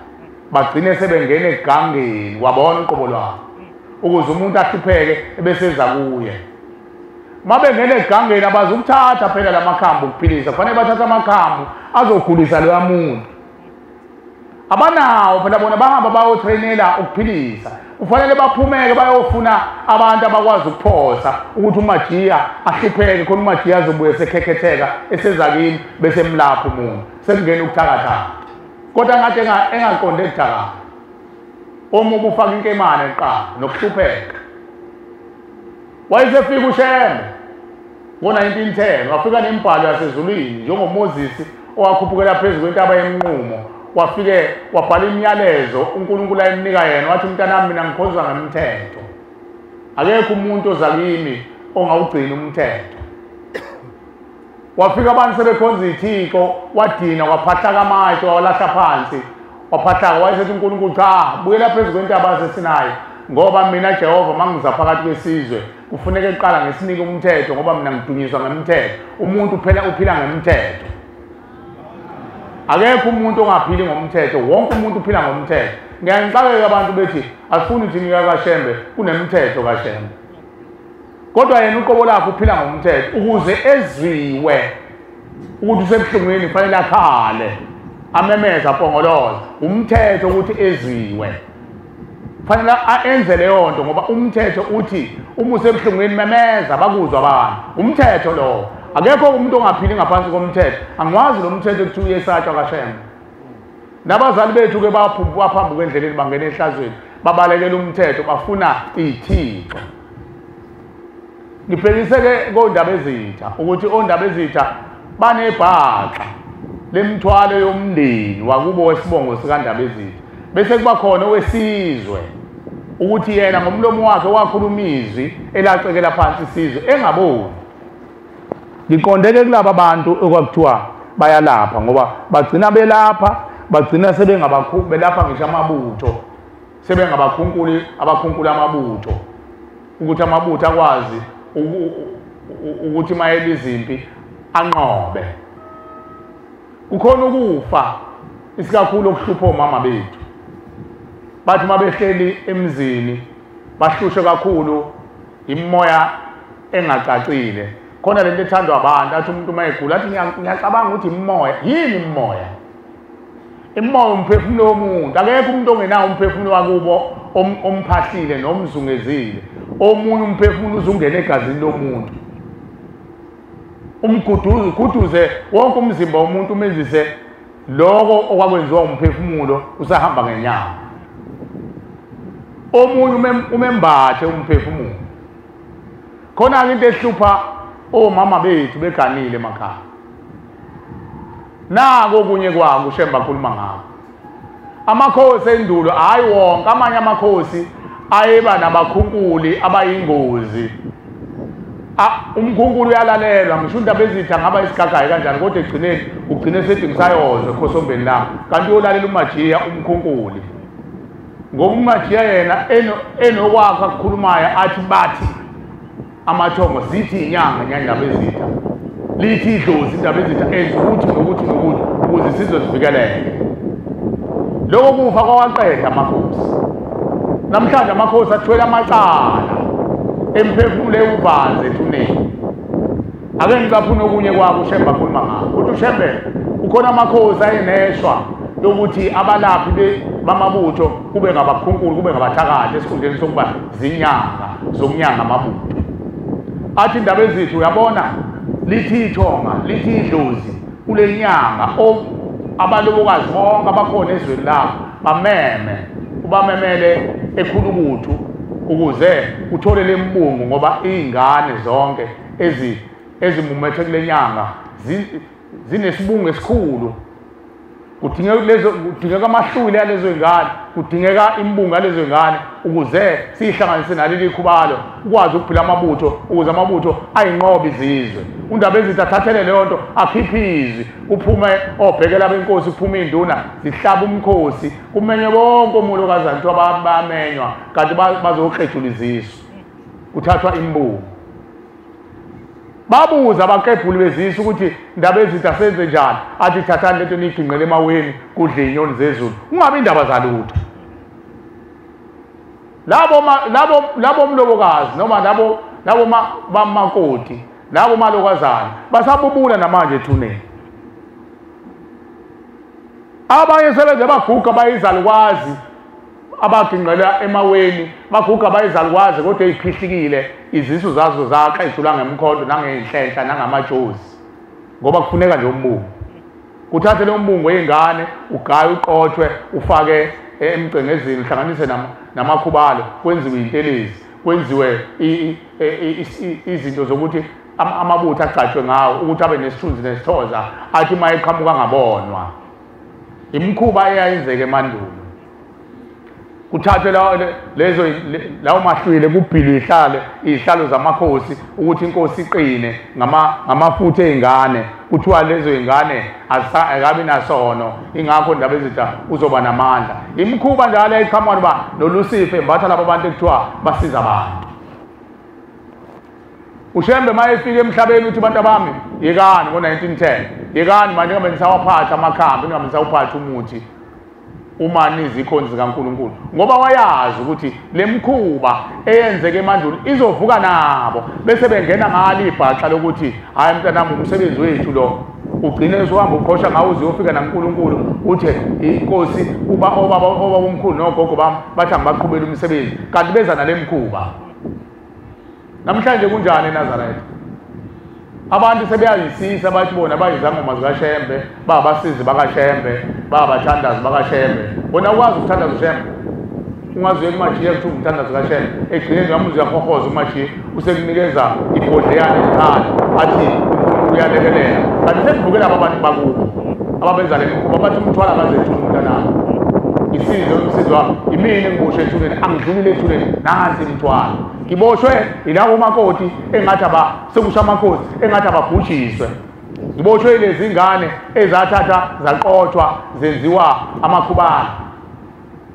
bagcine sebengena egangeni wabona uqobo lwabo ukuze umuntu ahlupheke ebeseza kuye mabengene egangeni abazukuthatha phela lamakhambu ukuphilisa kufanele bathatha amakhambu azokhulisa loya muntu abanawo phela bona bahamba bayotrainela ukuphilisa kufanele baphumeke bayofuna abantu abakwazi ukuphosa ukuthi uMajiya ahlupheke khona uMajiya azobuye sekhekhetheka esezakini bese emlapha umuntu sekungena ukuthakathaka kodwa ngathi engaqonde ukuthakathaka omubi ufaka inkemane eqala nokuhlupheka wayesefika uShembe ngo-1910 wafika nembhalo yasezulwini njengoMoses owakhuphukela phezu kwentaba yenqumo wafike wabhala imiyalezo uNkulunkulu ayimnika yena wathi mntanami mina ngikhonzwa ngemthetho akekho umuntu ozakimi ongawugcina umthetho wafika abantu sebekhonza ithixo wadina waphahla kamatshe wawalahla phansi waphahla wayesethi uNkulunkulu cha buyela phezu kwentaba yaseSinayi ngoba mina Jehova mangiza phakathi kwesizwe kufuneka eqala ngesinike umthetho ngoba mina ngidunyiswa ngemthetho umuntu phela uphila ngemthetho akekho umuntu ongaphili ngomthetho wonke umuntu uphila ngomthetho ngiyangixakeka abantu bethi asifuni ujinika kaShembe kunemithetho kaShembe kodwa yena uqobo lakhe uphila ngomthetho ukuze ezwiwe ukuthi usebuhlungwini kufanele akhale amemeza apongoloza umthetho ukuthi ezwiwe kufanele enze leyo nto ngoba umthetho uthi uma usebuhlungwini memeza bakuzwa abantu umthetho lo akekho umuntu ongaphili ngaphansi komthetho angikwazi lo mthetho ukuthi uyesatshwa kaShembe nabazali bethu ke baphambuka kwendleleni bangena ehlazweni babalekela umthetho bafuna ithixo ngibhekise-ke kondaba ezitha ukuthi ondaba ezitha banebhaxa lemthwalo yomndeni wakubo wesibongo sikandaba ezitha bese kuba khona owesizwe ukuthi yena ngomlomo wakhe wakhuluma izwi elacekela phansi isizwe engaboni ngiqondeke kulabo abantu okwakuthiwa bayalapha ngoba bagcina belapha bagcina belapha ngisho amabutho abakhunkula amabutho ukuthi amabutho akwazi ukuthi mayele izimpi anqobe kukhona ukufa isikakhulu okuhlupha omama bethu bathi mabehleli emzini bahlushwe kakhulu imimoya engacacile khona lento ethandwa abantu athi umuntu mayegula athi ngiyacabanga ukuthi imimoya yini imimoya umphefumulo womuntu akekho umuntu ongenawo umphefumulo wakubo omphahlile nomzungezile omunye umphefumulo uzungena egazini lomuntu umguduze wonke umzimba womuntu umenzise lokho okwakwenziwa umphefumulo usahamba ngenyama omunye umembathe umphefumulo khona into ehlupha omama bethu beganile emakhaya nako kunye kwako uShembe akhuluma ngako amakhosi endulo hayi wonke amanye amakhosi ayeba nabakhunkuli abayingozi umkhunkulu uyalalelwa ngisho indaba ezitha ngaba isigagayi kanjani kodwa ugcine sethi ngisayozwe ekhosombeni lami kanti uyolalela uMajiya umkhunkuli ngoba uMajiya yena enokwakho akukhulumayo athi bathi amathongo zithi inyanga nyandaba ezitha lithi idlozi indaba ezitha enza ukuthi nokuthi nokuthi ukuze isizwe sivikeleke. Lokho kufa kwawaqeda amakhosi. Namhlanje amakhosi athwele amacala emphefumule uvanze ethuneni. Ake ngicaphuna okunye kwabo uShembe akhuluma ngakho. Uthi uShembe ukhona amakhosi ayeneshwa yokuthi abalaphi bamabutho kube ngabakhunkulu kube ngabathakathi esikhundleni sokuba zinyanga zokunyanga amabutho. Athi indaba ezithu uyabona lithi ithonga lithi idlozi kule nyanga abalobokazi bonke abakhona ezweni lapho bameme ubamemele ekhulubuthu ukuze uthole lembungu ngoba izingane zonke ezimumethe kule nyanga zinesibungu esikhulu. Kudingeka amahluli alezo ngane, kudingeka imbunga alezo ngane ukuze sihlanganise naleli khubalo ukwazi ukuphila amabutho ukuze amabutho ayinqoba izizwe. Undaba ezitha thathele leyo nto akhiphizi kuphume obhekela benkosi kuphume induna zihlaba umkhosi kumenywe bonke umulokazana into abamenywa kanti bazoqeduliziswa kuthathwa imbunga. Babuza abakebhuli bezisu ukuthi indaba ezitha senze njani, athi thathani lento niyigcinqele emaweni kudle inyoni zezulu ungabi indaba zalutho. Labo mlobokazi noma labo bamakoti labo malokazana basabubula namanje ethuneni. Abanye sebenze baguga bayizalukwazi abaginqela emaweni baguga bayizalukwazi kodwa eziphihlikile izisu zazo zakhe ezidlula ngemkhondo nangenhlenhla nangamajozi ngoba kufuneka nje umbungu. Kuthathe lo mbungu wezingane ugaye uqothwe ufake emgcengezini uhlanganise namakhubalo kwenziwe intelezi kwenziwe izinto zokuthi amabutho agcatshwe ngawo ukuthi abe nesithunzi nesithoza athi mayeqhamuka ngabonwa. Imikhuba eyayenzeke emandulo kuthathwe lawo mahlwile kubhilwe ihlalo zamakhosi ukuthi inkosi iqine ngamafutha ezingane kuthiwa lezo izingane akabi nasono ingakho indaba ezitha uzoba namandla. Imikhuba njalo eyiqhamuka ba noLucifer embatha labo bantu ekuthiwa basiza abantu. uShembe mayefika emhlabeni uthi bantu bami yekani ngo1910 yekani manje ngabe nisawaphatha amakhambi ngabe nisawuphatha umuthi uma nizikhonzi zikaNkulunkulu ngoba wayazi ukuthi lemkhuba eyenzeke emandulo izovuka nabo bese bengena ngalo ibhaxa lokuthi hayi mntanami umsebenzi wethu lo ugcine uzohamba ukhosha ngawo uzofika naNkulunkulu uthi inkosi obaba omkhulu nogogo bami bathi angibaqhubela umsebenzi kanti beza nalemkhuba. Namhlanje kunjani eNazaretha? Abantu sebeyayisisa bathi bona bayizangoma zikaShembe babasizi bakaShembe babathandazi bakaShembe. Bona ukwazi ukuthandaza uShembe ungaziwe kuMajiya kuthi umthandazi kaShembe egcine ngamuzi yakhohoza uMajiya usekunikeza ibhodleyana ekhaya athi uyalekelela kanti sekuvukela abantu bakubo ababenza le mikhuba bathi umthwala kazethu umntanami isizwe umsizi wami imini engiboshe ethuneni angidlulile ethuneni nansi imthwalo ngiboshwe ilawo makoti engathi sekusha amakhosi engathi ababhujiswe ngiboshwe lezi ngane ezathatha zaqothwa zenziwa amakhubana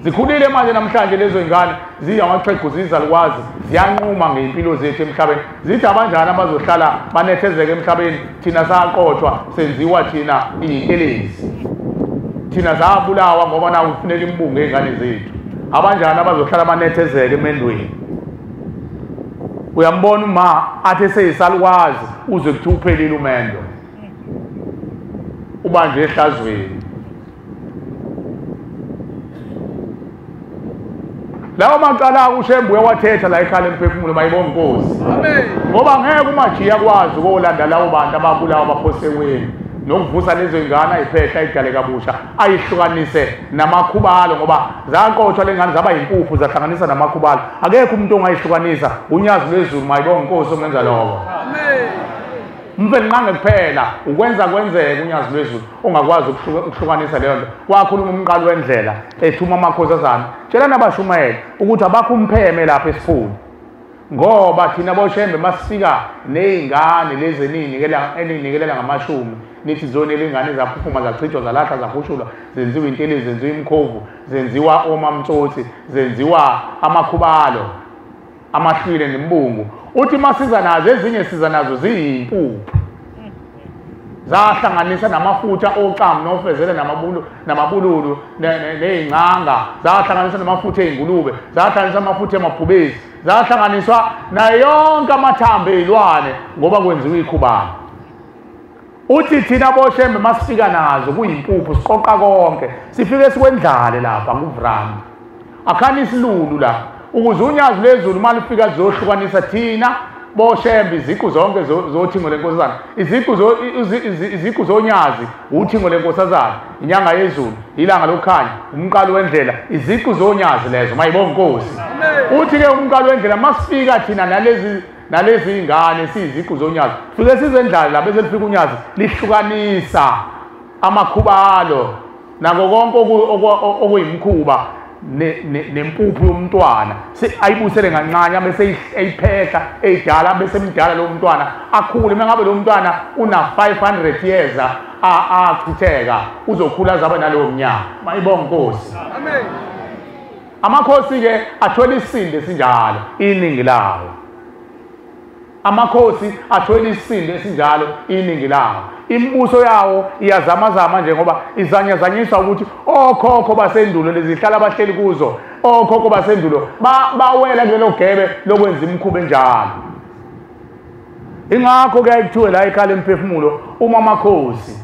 zikhulile manje namhlanje lezo ingane ziyamaxhegu zizalukwazi ziyanquma ngeimpilo zethu emhlabeni zithi abanjani abazohlala banethezeke emhlabeni thina saqothwa senziwa thina intelezi thina zabulawa ngoba na ufuneka imbungu ezingane zethu abanjani abazohlala banethezeke emendweni. Uyambona uma athi seyisalukwazi uze kuthi uphelile umendo ubanje ehlazweni. Lawo macala uShembe uyawathetha la ekhaya emphefumulo mayibonga inkosi. Amen. Ngoba ngeke uMajiya kwazi ukolanda lawo bantu ababulawa abaphoseweni nokuvusa lezo ingane ayiphehla idale kabusha ayihlukanise namakhubalo ngoba zaqothwa lengane zaba yimpuphu zahlanganisa namakhubalo akekho umuntu ongayihlukanisa unyazi lwezulu mayibonga inkosi omenza lokho. Amen. Umfeli nqange kuphela ukwenza kwenzeke unyazi lwezulu ongakwazi ukuhlukanisa leyo nto. Wakhuluma umqalo wendlela ethuma amakhosazana tshela nabashumayela ukuthi abakho umpheme lapha esiphuni ngoba thina boshembe masifika nezingane lezi eninikelela ngamashumi nithi zone lengane zaphuphuma zachithwa zalahla zakhushulwa zenziwa intele zenziwa imkhovu zenziwa omamtsotsi zenziwa amakhubalo amahlwile nembungu uthi masiza nazo ezinye siza nazo ziyimpuphu zahlanganisa namafutha ocamu nofezele namabululu ney'ngcanga zahlanganiswa namafutha ey'ngulube zahlanganiswa amafutha emabhubesi zahlanganiswa nayo yonke amathambo ey'lwane ngoba kwenziwa ikhubalo uthi thina boshembe masifika nazo kuyimpuphu siqoqa konke sifike sikwendlale lapha nguvramu akhani isilulu la ukuze unyazi lezulu uma lifika zizohlukanisa thina boshembe iziqu zonke zothingo lenkosazana iziqu zonyazi uthingo lenkosazana inyanga yezulu ilanga lokukhanya umqalo wendlela iziqu zonyazi lezo mayibonge Nkosi uthi ke umqalo wendlela masifika thina nalezi ingane siyiziqu zonyazi fike sizendlala la bese lifika unyazi lihlukanisa amakhubalo nako konke okuyimkhuba nempuphu yomntwana ayibusele ngancane bese eyiphehla eyidala bese emdala lo mntwana akhule mengabe lo mntwana una 500 years achitheka uzokhula azabe nalowo mnyaka mayibonge Nkosi amen amakhosi ke athola isinde sinjalo iningi lawo amakhosi athola isinde esinjalo iningi lawo imibuso yawo iyazamazama njengoba izanyazanyiswa ukuthi okhokho basendulo lezihlala abahleli kuzo okhokho basendulo bawela kulelo gebe lokwenza imikhuba enjalo ingakho ke kuthiwe la ekhaya emphefumulo uma amakhosi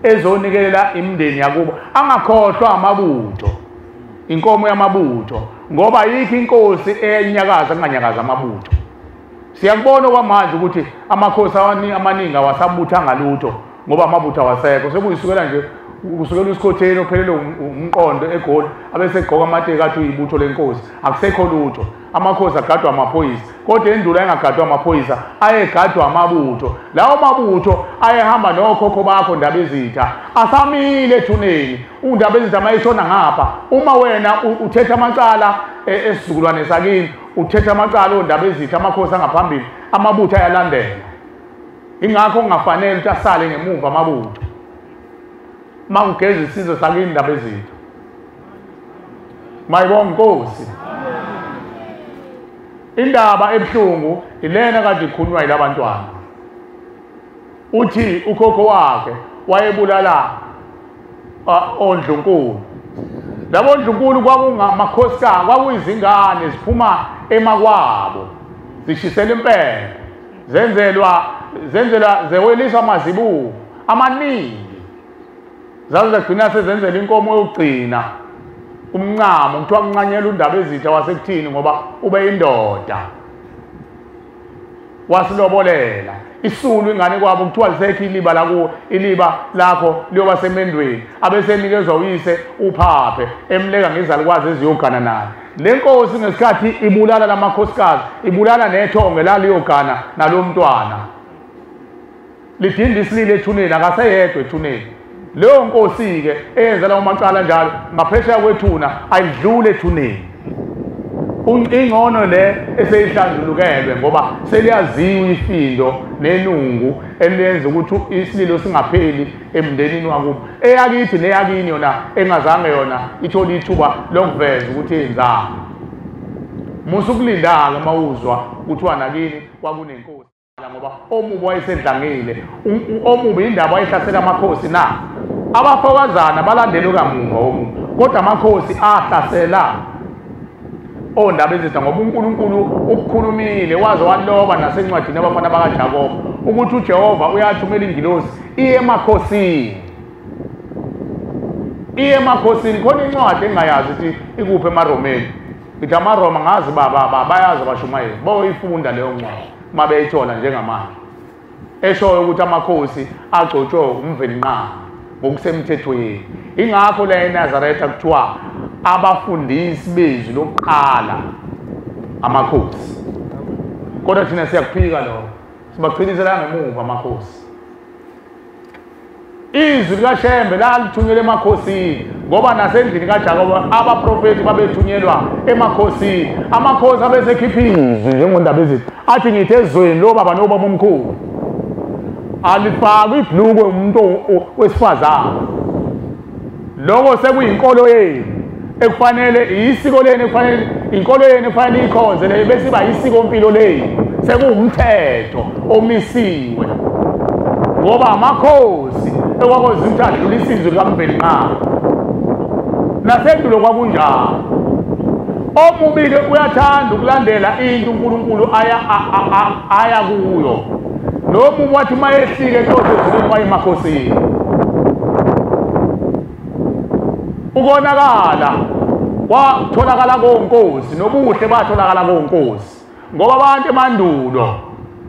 ezonikelela imindeni yakubo angakhohlwa amabutho inkomo yamabutho ngoba yikho inkosi enyakaza kunganyakaza amabutho siyakubona kwamanje ukuthi amakhosi amaningi awasabuthanga lutho ngoba amabutho awasekho sekuyisukela nje kusukela usikhotheni ophelele umqondo egoli abese egqoka amateka athi uyibutho lenkosi akusekho lutho amakhosi agadwa amaphoyisa kodwa endulo engagadwa amaphoyisa ayegadwa amabutho lawo mabutho ayehamba nokhokho bakho ndaba ezitha asamile ethuneni undaba ezitha mayishona ngapha uma wena uthetha amacala esizukulwane sakini uthetha amacala ondaba ezitha amakhosi angaphambili amabutho ayalandela ingakho kungafanele ukuthi asale ngemuva amabutho mawugeza isizwe sakini indaba ezitha mayibonge Nkosi indaba ebuhlungu ilena kade ikhulunywa yilabantwana uthi ukhokho wakhe wayebulala oNdlunkulu labo Ndlunkulu kwakungamakhosikazi kwakuyizingane ziphuma emakwabo zishisela impela zenzelwa zeweliswa amazibuko amaningi zagcina sezenzela inkomo yokugcina umncamo kuthiwa kunqanyela undaba ezitha wasekuthini ngoba ube indoda wasilobolela isulu ingane kwabo kuthiwa lisekho iliba lakuwo iliba lakho liyoba semendweni abesenikezwa uyise uphaphe emleka ngezalukwazi eziyogana naye le nkosi ngesikhathi ibulala lamakhosikazi ibulala nethonge laliyogana nalo mntwana lidinda isilile ethuneni akaseyedwa ethuneni leyo nkosi-ke eyenza lawo macala njalo ngaphesheya kwethuna ayidlule ethuneni ingcono le eseyihlanjulukelwe ngoba seliyaziwa ifindo nenungu eliyenza ukuthi isililo singapheli emndenini wakubo eyakithi neyakini yona engazange yona ithole ithuba lokuveza ukuthi yenzani musukulinda-ke mawuzwa kuthiwa nakini kwakunenkosi ngoba omubi wayesedlangile omubi indaba wayehlasela amakhosi na abafokazana balandela kamuva omubi kodwa amakhosi ahlasela ondaba ezitha ngoba uNkulunkulu ukukhulumile waze waloba nasencwadini abafana bakaJakobo ukuthi uJehova uyathumela ingilosi iye emakhosini khona incwadi engayazi ukuthi ikuphi emaromeni ngithi amaroma ngazi bayazi abashumayeli boyifunda leyo ncwadi uma beyithola njengamanje eshoyo ukuthi amakhosi agcotshwe umvelinqama ngokusemthethweni ingakho la eNazaretha kuthiwa abafundisi bezwi lokuqala amakhosi kodwa thina siyakuphika lokho sibagcinisela ngemuva amakhosi izwi likaShembe lalithunyelwa emakhosini ngoba nasendlini kaJakobe abaprofeti babethunyelwa emakhosini, amakhosi abesekhipha izwi njengondaba ezithi athi ngithi ezweni lo baba nobaba omkhulu alifakwe ibhlukwe umuntu wesifazane. Lokho sekuyinkolo yenu ekufanele isiko lenu ekufanele inkolo yenu ekufanele ikhonze le bese iba isiko mpilo lenu, sekuwumthetho omisiwe ngoba amakhosi ekwakuzi ukuthi adlula isizwe likaMveli Nqaba. Nasendulo kwakunjalo. Omubi-ke uyathanda ukulandela into uNkulunkulu aya kuyo. Nomubi wathi uma yehlike enhloko ezulwini waye emakhosini. Ukonakala watholakala konkosi, nobuhle batholakala konkosi. Ngoba abantu emandulo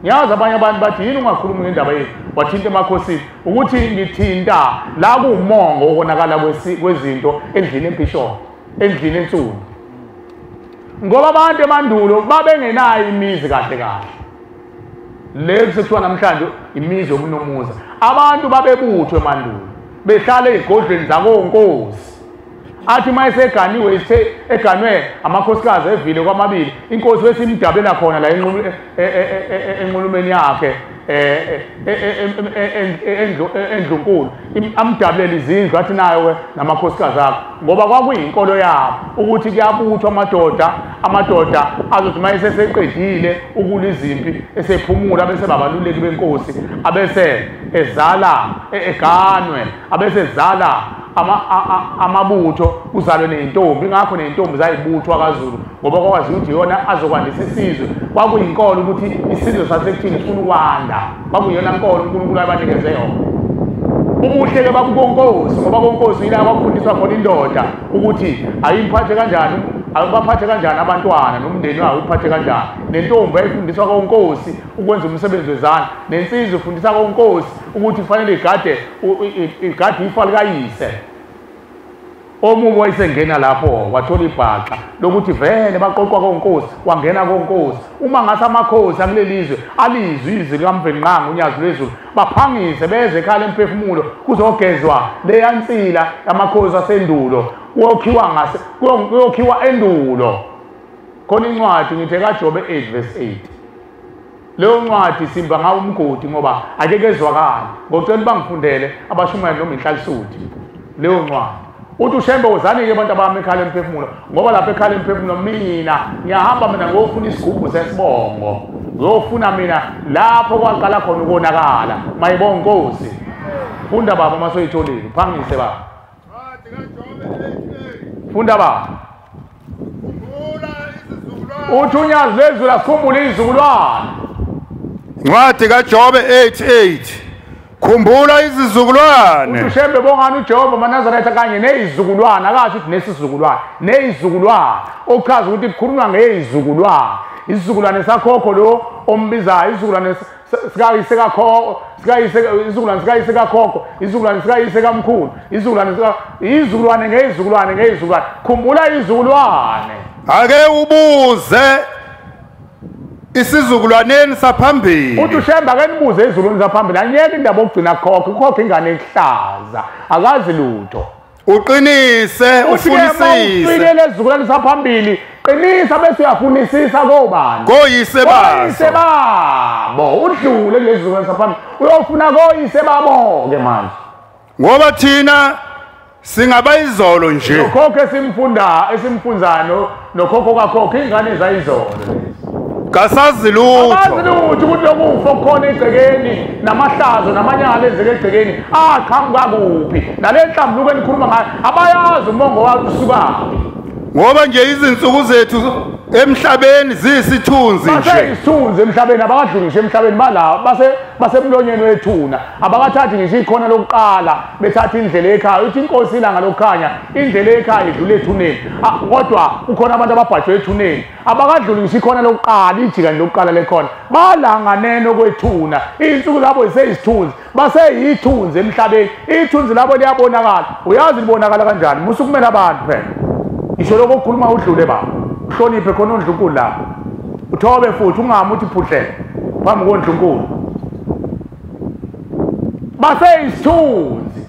ngiyazi abanye abantu bathi yini ungakhuluma ngendaba yethu wathinta emakhosini ukuthi ngithinta la kuwumongo okonakala kwezinto endlini empisholo, endlini ensundu. Ngoba abantu emandulo babengenayo imizi kahle kahle. Le sekuthiwa namhlanje imizi yobunomuza. Abantu babebuthwe emandulo behlala ezigodlweni zakonkosi. Athi mayeseganiwe eganwe amakhosikazi evile kwamabili, inkosi wesimdabelela khona la enqulumeni yakhe endlunkulu amdabelela izindlu athi nayo namakhosikazi akhe, ngoba kwakuyinkolo yabo ukuthi kuyabuthwa amadoda azothi mayeseseqedile ukulwa izimpi esephumula bese babaluleki benkosi abese ezala eganwe abese ezala amabutho kuzalwe nentombi. Ngakho nentombi zayibuthwa kaZulu ngoba kwazi ukuthi yona azokwandisa isizwe. Kwakuyinkolo ukuthi isizwe sasekuthini sifuna ukwanda, kwakuyona nkolo uNkulunkulu ayabanikeze yona. Ubuhle-ke babukonkosi ngoba konkosi yila kwakufundiswa khona indoda ukuthi ayimphathe kanjani, abaphathe kanjani abantwana nomndeni wayo uphathe kanjani. Nentombi ayifundiswa konkosi ukwenza umsebenzi wezandla, nensizwe ifundisa konkosi ukuthi kufanele igade ifa likayise. Omubi wayesengena lapho wathola ibhaxa lokuthi vele baqoqwa konkosi, wangena konkosi. Uma ngase amakhosi akulelizwe alizwe izwi likaMveli Nqaba unyazi lwezulu baphangise beze ekhaya emphefumulo kuzogezwa leya nsila yamakhosi asendulo, kuyokhiwa endulo. Khona incwadi ngithi kaJobe 8 verse 8. Leyo ncwadi simba ngawo umgodi ngoba akeke ezwakala. Ngocela bangifundele abashumayeli noma inhlalisuthi leyo ncwadi. Uthi uShembe wozani-ke abantu abami ekhaya emphefumulo, ngoba lapha ekhaya emphefumulo mina ngiyahamba mina ngiyofuna isigubhu sesibongo, ngiyofuna mina lapho kwaqala khona ukonakala. Mayibonge Nkosi. Funda baba masoyitholile, phangise baba. Funda baba. Uthi unyazi lwezulu asikhumbule izizukulwane. Ncwadi kaJobe 8:8. Khumbula izizukulwane. Ushembe bongani uJehova maNazaretha kanye nezizukulwane, akathi ukuthi nesizukulwane, nezizukulwane. Okuchaza ukuthi kukhulunywa ngezizukulwane. Izizukulwane sakhokho lo ombizayo, izizukulwane sikayise kakhokho, izizukulwane sikayise kakhokho, izizukulwane sikayise kamkhulu, izizukulwane ngezizukulwane. Khumbula izizukulwane. Ake ubuze isizukulwaneni saphambili. Uthi uShembe ake nibuze ezulwini saphambili, anyeke indaba okugcina khokho ingane ehlaza akazi lutho. Uqinise ufunisise. Ufikele ezizukulwaneni saphambili, qinisa bese uyafunisisa kobani? Koyise babo. Koyise babo. Udlule kulezi zizukulwane saphambili uyofuna koyise babo ke manje. Ngoba thina singabayizolo nje. Nokhokho esimfunzayo nokhokho kakhokho ingane zayizolo lezi. Kasazi lutho. Akazi lutho ukuthi lokufa okukhona egcekeni namahlazo namanyala ezeke egcekeni aqhamuka kuphi. Nale nhlambuluko enikhuluma ngayo abayazi umongo wayo usukaphi. Ngoba nje izinsuku zethu emhlabeni zisithunzi nje. Baseyisithunzi emhlabeni, abakadluli ngisho emhlabeni balapha basemlonyeni wethuna. Abakathathi ngisho ikhona lokuqala bethatha indlela ekhaya. Uthi inkosi ilanga lokukhanya indlela ekhaya idlule ethuneni. Kodwa ukhona abantu ababhajwe ethuneni. Abakadluli ngisho ikhona lokuqala, ijikani lokuqala lekhona. Balanganene okwethuna. Insuku zabo ziseyisithunzi. Baseyithunzi emhlabeni. Ithunzi labo liyabonakala. Uyazi libonakala kanjani? Musukumela abantu phela. Ngisho lokho ukukhuluma udlule baba. Uhloniphe khona uNdlunkulu lapha. Uthobe futhi ungami uthi phuhle phambi koNdlunkulu. Baseyisithunzi.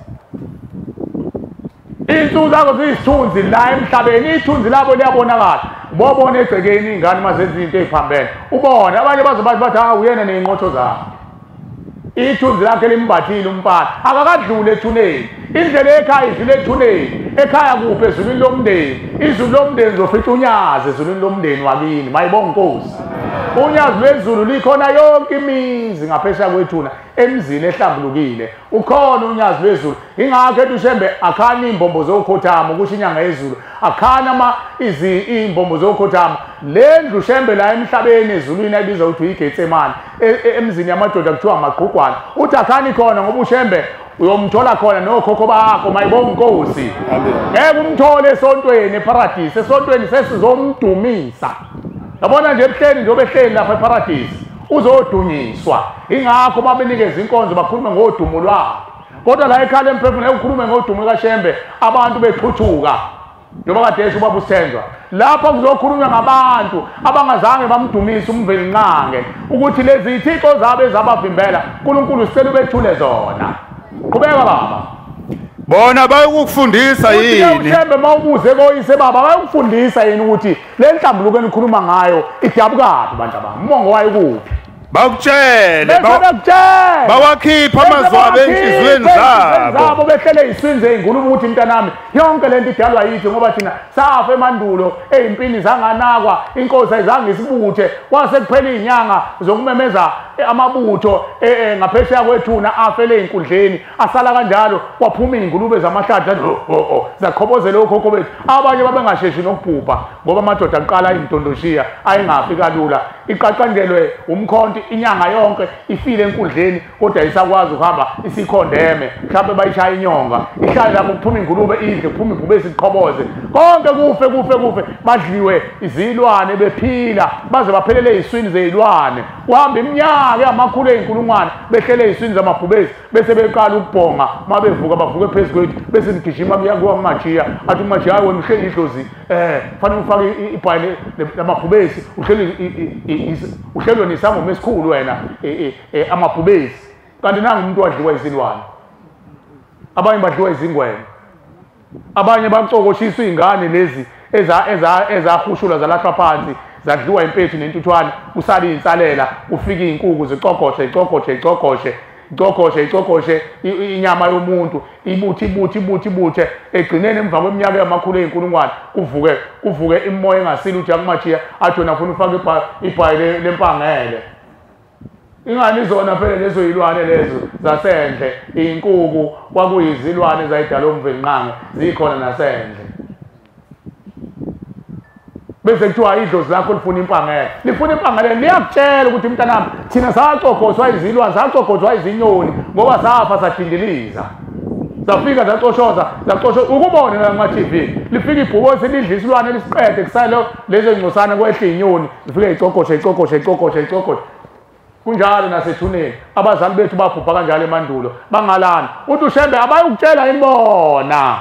Iy'nsuku zakho ziyisithunzi la emhlabeni, ithunzi labo liyabonakala. Bobona egcekeni iy'ngane uma zenza izinto ey'phambene. Ubone abanye bazobathi bathi uyena ney'nqotho zakhe. Ithunzi lakhe limbathile umfana akakadlule ethuneni. Indlela ekhaya idlule ethuneni. Ekhaya kuphi ezulwini lomndeni. Izulu lomndeni zofica unyazi ezulwini lomndeni wakini. Mayibonge Nkosi. Unyazi lwezulu likhona yonke imizi ngaphesheya kwethuna emzini ehlambulukile. Ukhona unyazi lwezulu. Ingakho ethi uShembe akhanya imbombo zokhothama ukusho inyanga yezulu. Akhana imbombo zokhothama. Le ndlu uShembe la emhlabeni ezulwini ayibiza ukuthi uyiGetsemane. Emzini yamadoda kuthiwa amaqhugwana. Uthi akhani khona ngoba uShembe uyomthola khona nokhokho bakho. Mayibonge Nkosi. Ngeke umthole esontweni eparadise. Esontweni sesizomdumisa. Yabona nje ebuhleni njengoba ehleli lapha eparadise uzodunyiswa. Ingakho babenikeza inkonzo bakhulume ngodumo lwabo. Kodwa la ekhaya emphefumulweni ukukhulume ngodumo lukaShembe abantu bexhuthuka. Njengoba kade esho ubaba uSithenjwa. Lapha kuzokhulunywa ngabantu abangazange bamdumise umvelinqange ukuthi lezi ithixo zabo ezabavimbela uNkulunkulu sicela ubethule zona. Qhubeka baba. Bona bayokufundisa yini? UShembe mawubuze koyise baba bayokufundisa yini ukuthi le nhlambuluko enikhuluma ngayo idabukaphi bantu abami. Umongo wayo kuphi? Bakutshele bawakhipha amazwi abo enhliziyweni zabo behlele iziswini zey'ngulube ukuthi mntanami yonke lento idalwa yithi ngoba thina safa emandulo ey'mpini zanganakwa inkosi ayizange isibuthe kwase kuphela iy'nyanga zokumemeza amabutho ngaphesheya kwethuna afele ey'nkundleni asala kanjalo kwaphuma iy'ngulube zamahlathi zaqhobozela okhokho bethu abanye babengasheshi nokubhubha ngoba amadoda aqala imntondoshiya ayingafi kalula iqaqanjelwe umkhonto inyanga yonke ifile enkundleni kodwa isakwazi ukuhamba isikhondeme mhlawumbe bayishaya inyonga ihlale lapho kuphuma ingulube idle kuphuma ibhubesi iqhoboze konke kufe badliwe izilwane bephila baze baphelele ey'swini zey'lwane kuhamba iminyaka eyamakhulu ey'nkulungwane behlele ey'swini zamabhubesi bese beqala ukubhonga uma bevuka bavuke phezu kwethu bese nigijima kuya kumajiya athi umajiya wena uhleli idlozi fanele ufake ibhayi lamabhubesi uhlelwe nesangoma esikhulu wena amabhubesi kanti nangu umuntu wadliwa izilwane abanye badliwa izingwenya abanye bacokoshiswa iy'ngane lezi ezahushula zalahlwa phansi zadliwa impethu nentuthwane kusala iy'nsalela kufika iy'nkukhu zicokoshe inyama yomuntu ibuthe egcineni emva kweminyaka yamakhulu ey'nkulungwane kuvuke imimoya engasile uthi akumajiya athi wena funa ufake ibhayi lempangele ingani zona phela lezo yilwane lezo zasendle iy'nkukhu kwakuyizilwane ezayidala umvelinqange zikhona nasendle bese kuthiwa idlozi lakho lifuna impangele lifuna impangele liyakutshela ukuthi mntanami thina sacogozwa izilwane sacogozwa izinyoni ngoba safa sadindiliza zafika zacoshoza ukubone la kuma-TV lifika ibhubosi lidla isilwane lisiqede kusale lezo y'ncosana kwehla iy'nyoni zifike y'cokoshe kunjalo nasethuneni abazali bethu babhubha kanjalo emandulo bangalani uthi uShembe abayokutshela yini bona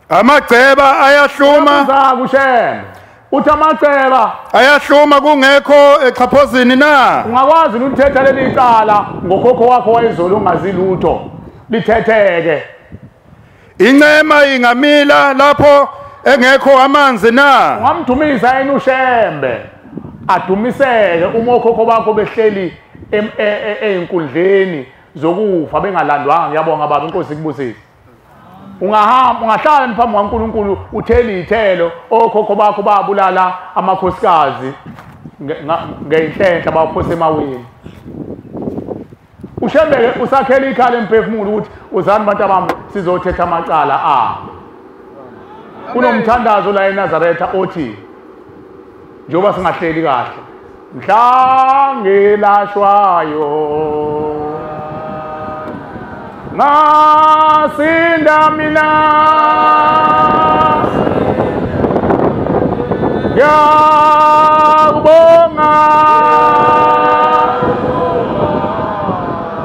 amagceba ayahluma uShembe uthi amagceba ayahluma kungekho echaphozini na ungakwazi ukuthetha leli cala ngokhokho wakho wayizolo ungazi lutho lithetheke incema ingamila lapho engekho amanzi na ungamdumisa yini uShembe adumiseke uma okhokho bakho behleli ey'nkundleni zokufa bengalandwanga ngiyabonga baba inkosi ikubusise ungahlala phambi kwaNkulunkulu uthela iy'thelo okhokho bakho babulala amakhosikazi ngey'nhlenhla bawaphosa emaweni uShembe usakhela ikhala emphefumulo ukuthi uzani bantu abami sizothetha amacala abo kunomthandazo la eNazaretha othi njengoba singahleli kahle mhla ngelashwayo ngasinda mina ngiyakubonga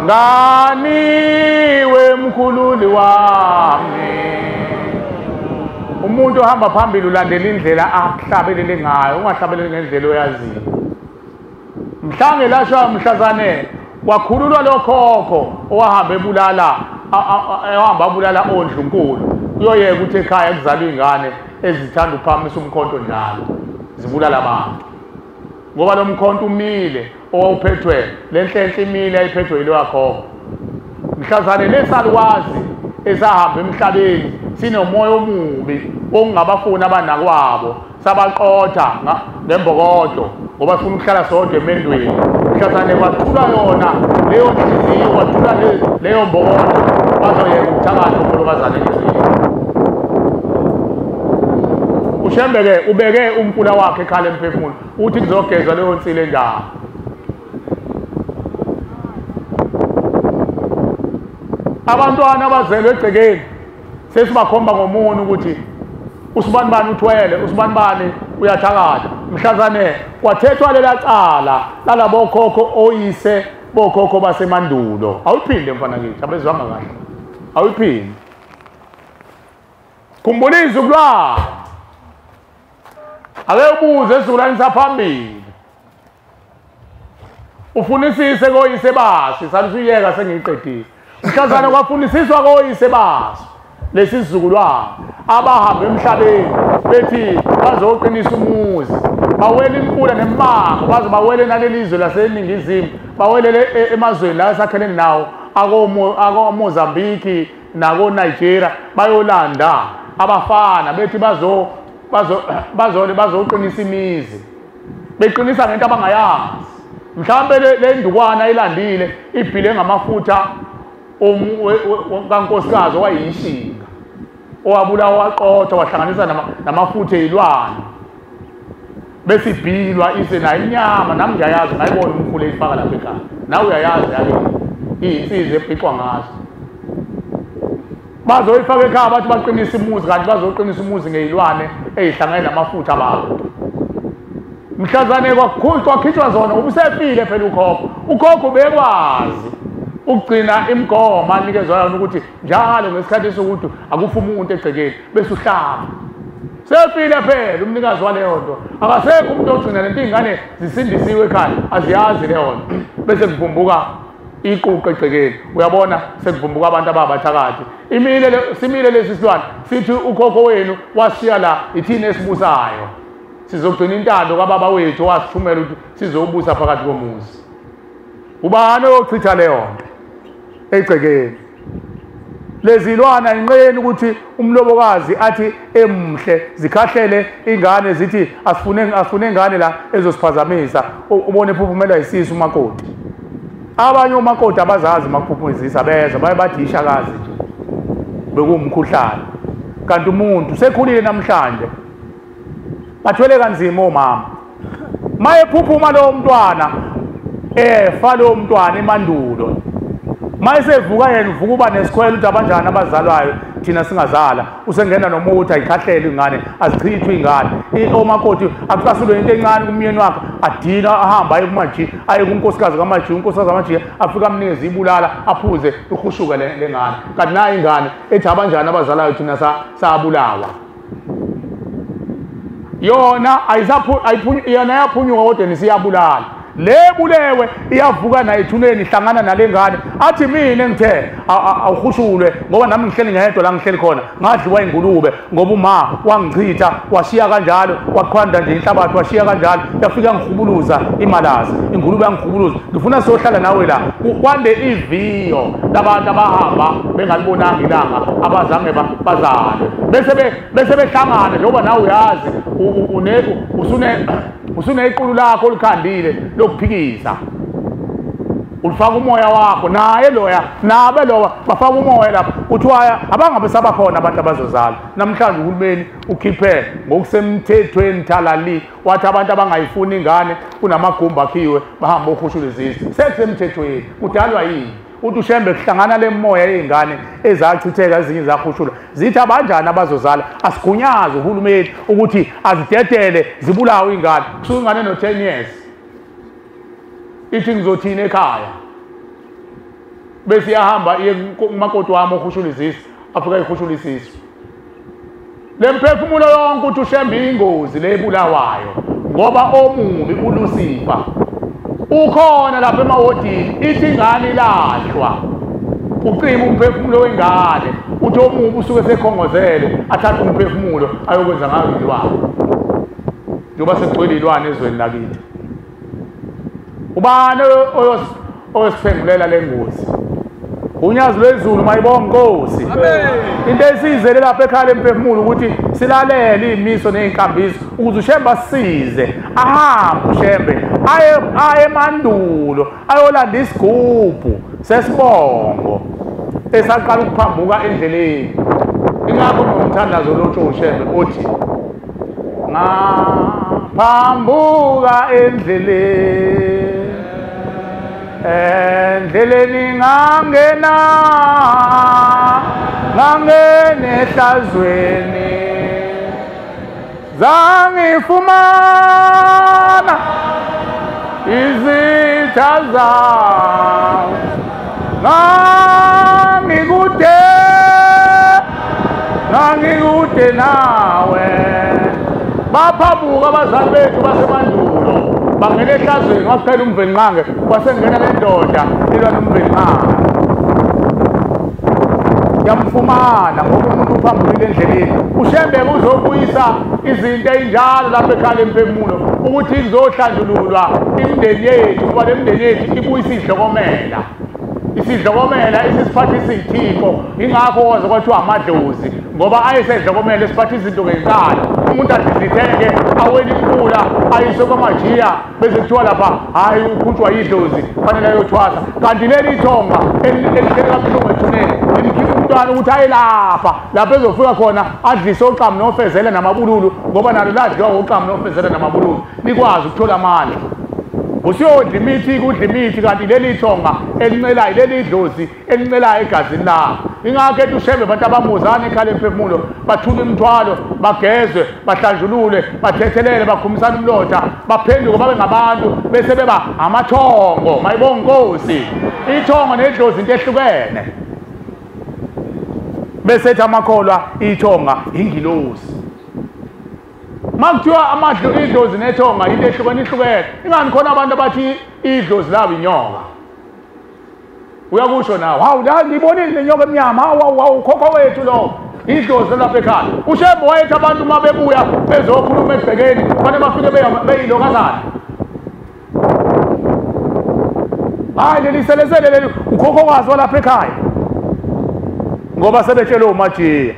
nganiwe mkhululi wami umuntu ohamba phambili ulandela indlela ahlabelele ngayo ungahlabeleli ngendlela oyaziyo mhla ngelashwayo mhlazane kwakhululwa lokhokho owahamba ebulala ondlunkulu kuyoyeka ukuthi ekhaya kuzalwa iy'ngane ezithanda uphakamisa umkhonto njalo zibulala abantu ngoba lo mkhonto umile owawuphethwe lenhlenhle imile ayiphethwe yilo yakhona mhlazane lesalukwazi esahamba emhlabeni sinomoya omubi okungabafuni abanakwabo sabaqotha ngembokodo ngoba sifuna ukuhlala sodwa emendweni mhlazane kwathula yona leyo nhliziyo kwathula leyo mbokodo bazoyeka ukuthakatha umolokazane endlini uShembe-ke ubeke umfula wakhe ekhala emphefumulo uthi kuzogezwa leyo nsile enjalo abantwana abazelwe egcekeni sesibakhomba ngomuno ukuthi usibanibani uthwele usibanibani uyathakatha mhlazane kwathethwa lela cala lalabo khokho oyise bokhokho basemandulo awuphinde mfana kithi abezwanga kahle awuphinde khumbula izukulwane ake ubuze esizukulwane saphambili ufunisise koyise basi salusuyeka sengiyiqedile mhlazane kwafunisiswa koyise basi lesi sizukulwane abahamba emhlabeni bethi bazoqinisa umuzi bawele imfula nembango baze bawele naleli izwe laseningizimu bawele emazweni la esakhelene nawo ako-Mozambique nako-Nigeria bayolanda abafana bethi bazoqinisa imizi beqinisa ngento abangayazi mhlawumbe le ndukwana ilandile ibhile ngamafutha kankosikazi owayishinga owabulawa waqotha wahlanganisa namafutha ey'lwane bese ibhilwa ise nayo inyama nami ngiyayazi ngayibona umkhulu eyifaka lapha ekhaya nawe uyayazi yake iy'nsizwa ebhiqwa ngazo bazoyifaka ekhaya bathi baqinisa umuzi kanti bazoqinisa umuzi ngey'lwane ey'hlangane namafutha abantu mhlazane kwakhitshwa zona ubusefile phela ukhokho bekwazi ukugcina imigomo anikezwa yona ukuthi njalo ngesikhathi sokuthi akufa umuntu egcekeni bese uhlaba sefile phela umnikazi waleyo nto akasekho umuntu ogcina lento iy'ngane zisindisiwe ekhaya aziyazi leyo nto bese kuvumbuka iququ egcekeni uyabona sekuvumbuka abantu ababathakathi simile lesi silwane sithi ukhokho wenu washiya la ithini esibusayo sizogcina intando kababa wethu owasithumela ukuthi sizobusa phakathi komuzi ubani oyochitha leyo nto egcekeni lezilwana inqeni ukuthi umlobokazi athi emhle zikhahlele ingane zithi asifune ingane la ezosiphazamisa ubone ephuphumela isisu umakoti abanye umakoti abazazi makuphuphumezisa beza baye bathi ishakazi nje bekuwumkhuhlane kanti umuntu sekhulile namhlanje bathwele kanzima omama maye phuphuma lowo mntwana efa lowo mntwana emandulo mayesevuka yena uvuka uba nesikhwele ukuthi abanjani abazalwayo thina singazala usengena nomuthi ayikhahlele ingane azichithwe ingane omakoti akucasulwe into encane kumyeni wakhe adina ahamba aye kumaji aye kunkosikazi kamaji unkosikazi kamaji afika amnikeze ibulala aphuze uhushuke le ngane kanti nayo ingane ethi abanjani abazalayo thina sabulawa yona yona yaphunyuka kodwa nisiyabulala lebulewe iyavuka nayo ithuneni ihlangana nale ngane athi mina ngithe awuhushulwe ngoba nami ngihleli ngedwa la ngihleli khona ngadliwa ingulube ngoba uma wangichitha washiya kanjalo waqhwanda nje inhlabathi washiya kanjalo yafika ngihubuluza imalazi ingulube yangihubuluza ngifuna siyohlala nawe la kwande iviyo labantu abahamba bengalibonanga ilanga abazange bazale bese behlangana njengoba nawe uyazi usunequlu lakho olikhandile lokuphikisa ulifaka umoya wakho naye loya nabe lowa bafaka umoya lapho kuthiwa abangabe sabakhona abantu abazozala namhlanje uhulumeni ukhiphe ngokusemthethweni thalali wathi abantu abangayifuni ingane kunamagumbi akhiwe bahamba ukhushula izizwe sekusemthethweni kudalwa yini uthi uShembe kuhlangana le moya yezingane ezachitheka ezinye zakhushula zithi abanjani abazozala asigunyaze uhulumeni ukuthi azidedele zibulawe ingane kusuka ingane no 10 years ithi ngizothina ekhaya bese iyahamba iye kumakoti wami okhushula izisi afika ikhushula isisu le mphefumulo yonke uthi uShembe ingozi lebulawayo ngoba omubi uLucifer ukhona lapha emawodini ithi ingane ilahlwa ucima umphefumulo wengane uthi omubi usuke sekhongozele athathe umphefumulo ayokwenza ngayo ilwane njengoba sekugcwele ilwane ezweni lakithi. Ubani oyosiphengulela le ngozi? Unyazi lwezulu mayibonge Nkosi. Into esizele lapha ekhaya emphefumulo ukuthi silalele imiso nezinkambiso ukuze uShembe asize ahambe uShembe aye emandulo ayolanda isigubhu sesibongo esaqala ukuphambuka endleleni. Ingakho nomthandazo lotsho uShembe othi ngaphambuka endleleni ngangena ehlazweni zangifumana izitha zawo ngangikude nawe. Baphambuka abazali bethu basemandulo bangena ehlazweni wakuphela umvenqange wasengena le ndoda ilwa nomvenqange yamfumana ngoba umuntu uphambukile endleleni. uShembe uzobuyisa izinto ey'njalo lapha ekhaya emphefumulo ukuthi kuzohlanjululwa imindeni yethu ngoba le mindeni yethu ibuyisa idlokomela. Isidlokomela esisiphathisa iy'thixo ingakho koze kwathiwa amadlozi ngoba ayesedlokomela esiphatha izinto ngenkani. Umuntu adiditheke awela imfula ayiswe kwamajiya bese kuthiwa lapha hhayi ukhutshwa yidlozi kufanele ayothwasa. Kanti leli ithonga elihleli kabuhlungu ethuneni limkhipha umntwana ukuthi aye lapha ezofika khona adlise oqamu nofezela namabululu ngoba nalo ladliwa oqamu nofezela namabululu likwazi ukuthola amandla. Usiyodla imithi kudla imithi kanti leli thonga elincelayo leli idlozi elincelayo egazini lakho. Ingakho ethi uShembe abantu abamuzana ekhaya emphefumulo bathule imithwalo bagezwe bahlanjulule bathethelele bakhumisana umlotha baphenduke babe ngabantu bese beba amathongo. Mayibonge Nkosi. Ithongo nedlozi into ehlukene. Bese ethi amakholwa ithonga ingilosi. Makuthiwa idlozi nethonga into ehlukene. Ingani khona abantu abathi idlozi labo inyoka? Uyakusho nawe, hawu la ngibonile lenyoka emnyama, hawu ukhokho wethu lo. Idlozi lapha ekhaya. uShembe wayethi abantu uma bebuya bezokhuluma ebhekeni kufanele bafike beyilokazana. Hayi leli selesele leli ukhokhokazi walapha ekhaya ngoba sebetshele umajiya.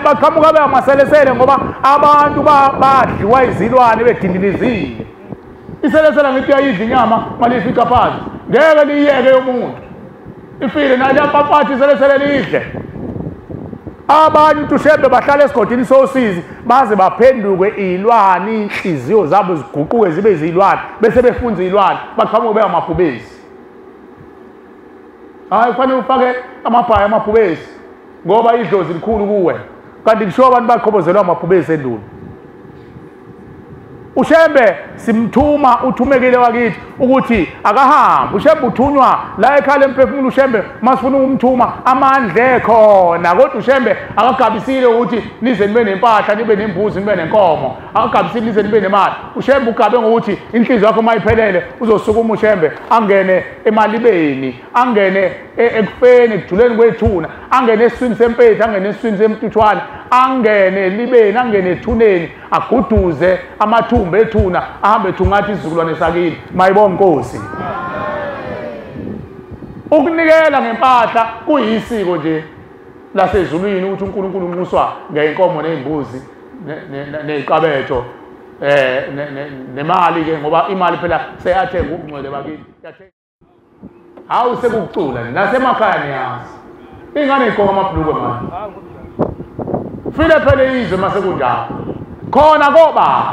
Baqhamuka bengamaselesele ngoba abantu badliwa izilwane bedindilizile. Iselesele ngithi uyayidla inyama malifika phansi ngeke liyeke yomuntu ifile naliyapapathi iselesele lidle. Abanye uShembe bahlala esigodini sosizi baze baphenduke iy'lwane iy'nhliziyo zabo ziguquke zibe ziy'lwane bese befunza iy'lwane baqhamuke bengamabhubesi. Hayi kufanele ufake amabhayi amabhubesi ngoba idlozi likhulu kuwe kanti kushiwo abantu baqhobozelwa amabhubesi endulo. uShembe simthuma uthumekile wakithi ukuthi akahambe. uShembe uthunywa la ekhaya emphefumulo. uShembe masifuna ukumthuma amandla ekhona kodwa uShembe akagabisile ukuthi nize nibe nempahla nibe nembuzi nibe nenkomo. Akagabisile nize nibe nemali. uShembe ugabe ngokuthi inhliziyo yakho mayiphelele uzosukuma uShembe angene emalibeni angene ekufeni ekujuleni kwethuna angene esiswini sempethu angene esiswini semtuthwane angene elibeni angene ethuneni aguduze amathumba ethuna ahambe ethungathi isizukulwane sakini. Mayibonge Nkosi. Ukunikela ngempahla kuyisiko nje lasezulwini ukuthi uNkulunkulu unxuswa ngeyinkomo nezimbuzi neziqabetho nemali ke ngoba imali phela seyathenga ukungcwele bakithi. Hawu sekucula nasemakhaya niyazi ingane igqoka amabhulukwe manje file phela izwe masekunjalo khona koba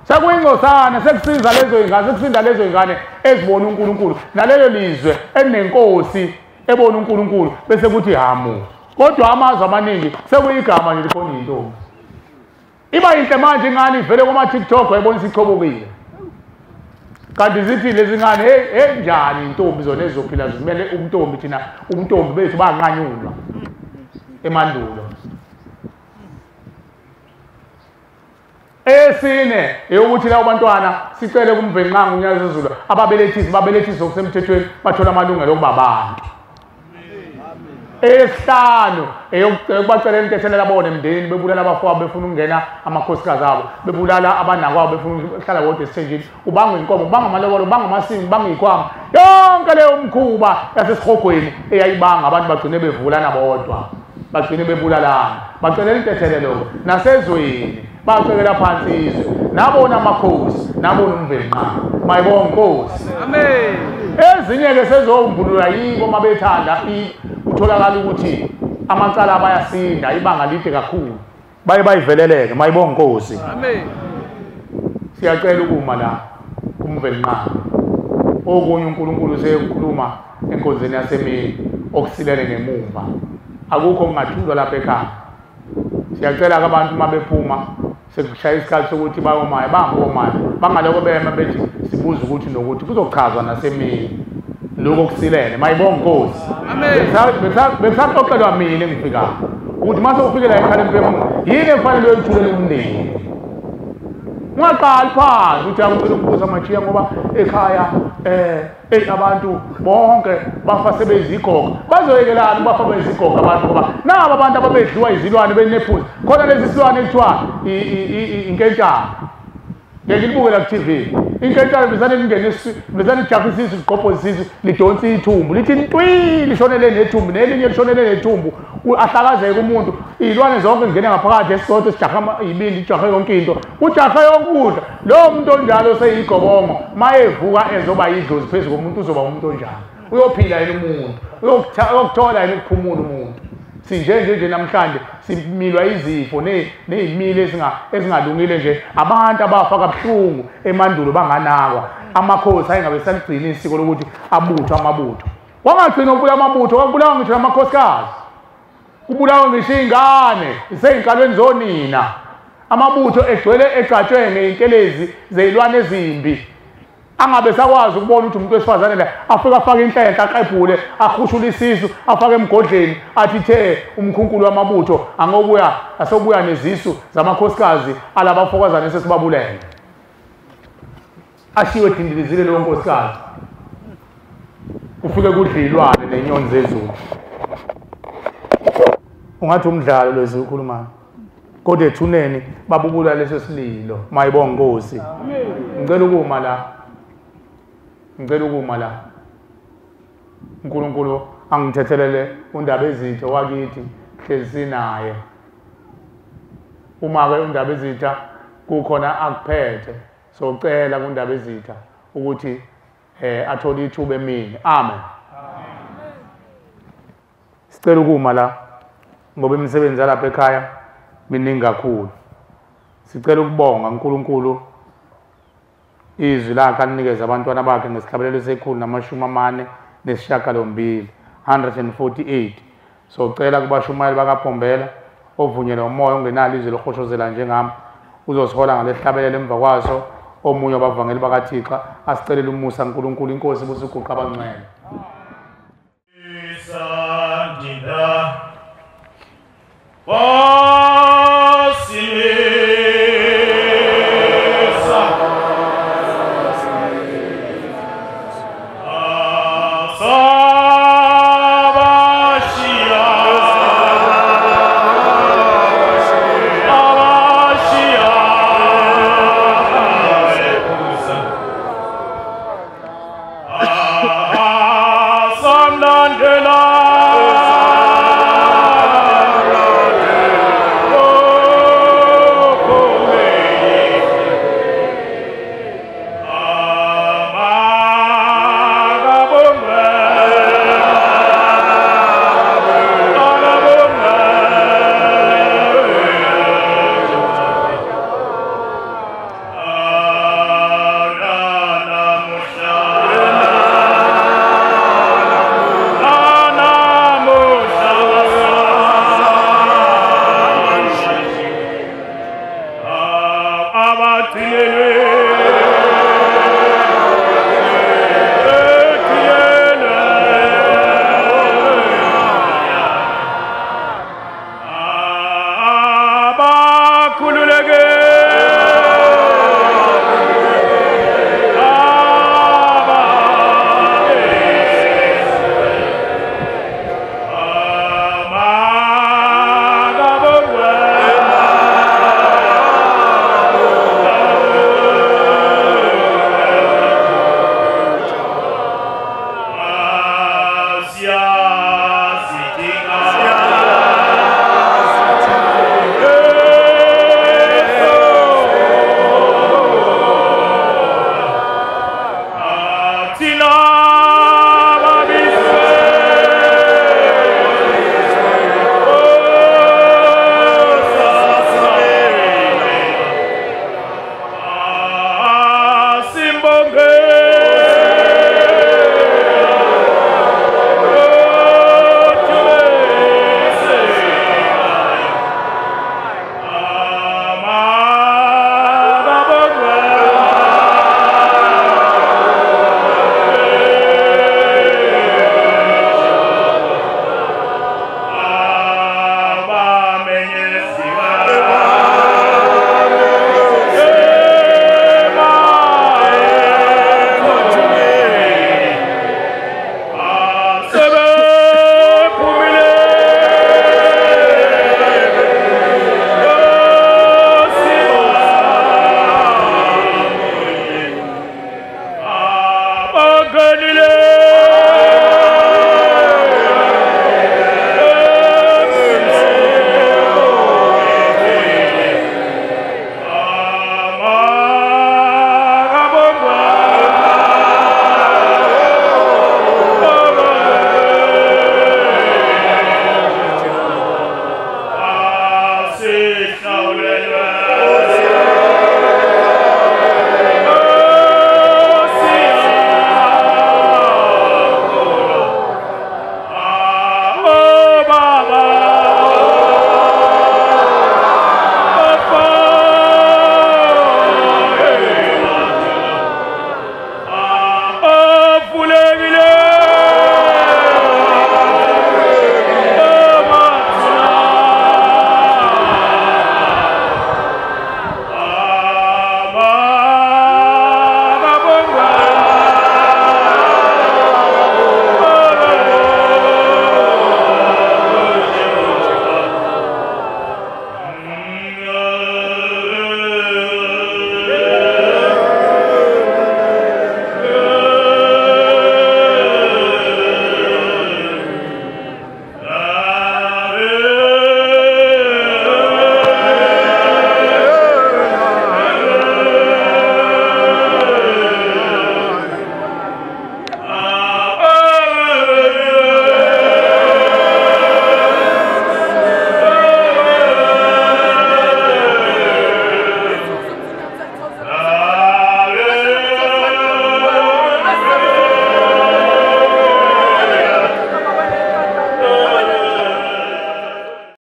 sekuyingcosana sekusiza lezo ingane sekusinda lezo ingane ezibona uNkulunkulu nalelo lizwe elinenkosi ebona uNkulunkulu bese kuthi hamu. Kodwa amazwe amaningi sekuyigama nje likhona intombi iba yinhle manje ingane ivele kuma TikTok ayibonisa ichobokile kanti zithi lezi ngane njani intombi zona ezophila zimele umntombi thina umntombi bethu banqanyulwa emandulo. Esine eyokuthi lawo bantwana sicele kumvenqanga uNyazi Zulu ababelethisi babelethisi okusemthethweni bathola amalungelo okuba abantu. Esihlanu eyokubacela intethela labone emndenini bebulala abafowabo befuna ukungena amakhosikazi abo bebulala abanakwabo befuna ukuhlala bodwa esithenjini ubanga inkomo ubanga amalobolo ubanga amasimi ubanga ikhwama yonke leyo mkhuba yasesihogweni eyayibanga abantu bagcine bevulana bodwa bagcine bebulalana bacelela intethele lokho nasezweni bacekela phansi izwe nabona amakhosi nabona umvenqana mayibonke Nkosi amen ezinye ke sezombulula yibo mabethanda utholakala ukuthi amacala abayasinda ibanga lide kakhulu baye bayiveleleke mayibonke Nkosi amen siyacela ukuma la kumvenqana okunye uNkulunkulu seyokhuluma enkonzweni yasemini okusilele ngemumva akukho kungathulwa lapha ekhaya siyacela abantu mabephuma sekushaya isikhathi sokuthi bayomaye bangomaye bangaloko bema bethi sibuza ukuthi nokuthi kuzochazwa nasemini lokho kusilele mayibonke Nkosi amen besaxoxelwa mina engifikayo ukuthi mase ufike la ekhaya emphefumulo yini efanele uyithulela umndeni ungaqali phansi ukuthi angicela ukubuza amajiya ngoba ekhaya abantu bonke bafa sebezigoga bazoyekelana bafa bezigoga abantu ngoba nabo abantu ababedliwa izilwane benephuza khona lezi silwane ekuthiwa inkentshana ngelibuke la ku-TV inkentshana bizane lijafisa isisu ligqobhoza isisu lidonsa ithumbu lithi ntwi lishonele nethumbu nelinye lishonele nethumbu ahlakazeke umuntu iy'lwane zonke ngene ngaphakathi esisodwa sijaha ibili lijahe yonke into ujahe yonke ukudla lowo muntu onjalo seyigobongo ma evuka ezoba yidlozi phezu komuntu uzoba umuntu onjalo uyophila yena umuntu uyokuthola yena ukuphumula umuntu sinjenje namhlanje similwa izifo ney'milo ezingalungile nje abantu abafa kabuhlungu emandulo banganakwa amakhosi ayingabe saligcina isiko lokuthi abutho amabutho wangagcina ukubula amabutho kwakubulawa ngisho namakhosikazi kubulawa ngisho iy'ngane zisey'nkalweni zonina amabutho egcwele egcatshwe ngey'ntelezi zey'lwane ezimbi angabe sakwazi ukubona ukuthi umuntu wesifazane la afike afake inhlenhle aqephule ahushule isisu afake emgodleni athi the umkhunkulu wamabutho angobuya asobuya nezisu zamakhosikazi alabafokazane sesibabulele ashiwe dindilizile leyo nkosikazi ufike kudlilwane nenyoni zezulu ungathi umdlalo lezi ukhulumayo kodwa ethuneni babubula leso sililo mayibonke Nkosi ngicela ukuma la uNkulunkulu angithethelele uNdabezitha wakithi hlezi naye uma ke uNdabezitha kukhona akuphethe socela kuNdabezitha ukuthi athole ithuba emini amen sicela ukuma la ngoba imisebenzi lapha ekhaya miningi kakhulu sicela ukubonga uNkulunkulu izwi lakhe alinikeza abantwana bakhe ngesihlabelelo sekhulu nama48 148 socela kubashumayeli bakaphombela ovunyelwe umoya ongenalo izwi lohoshozela njengami uzosihola ngalehlabelelo emva kwaso omunye wabavangeli bakaThixo asicelela umusa uNkulunkulu inkosi busiguqa abangcwele Oh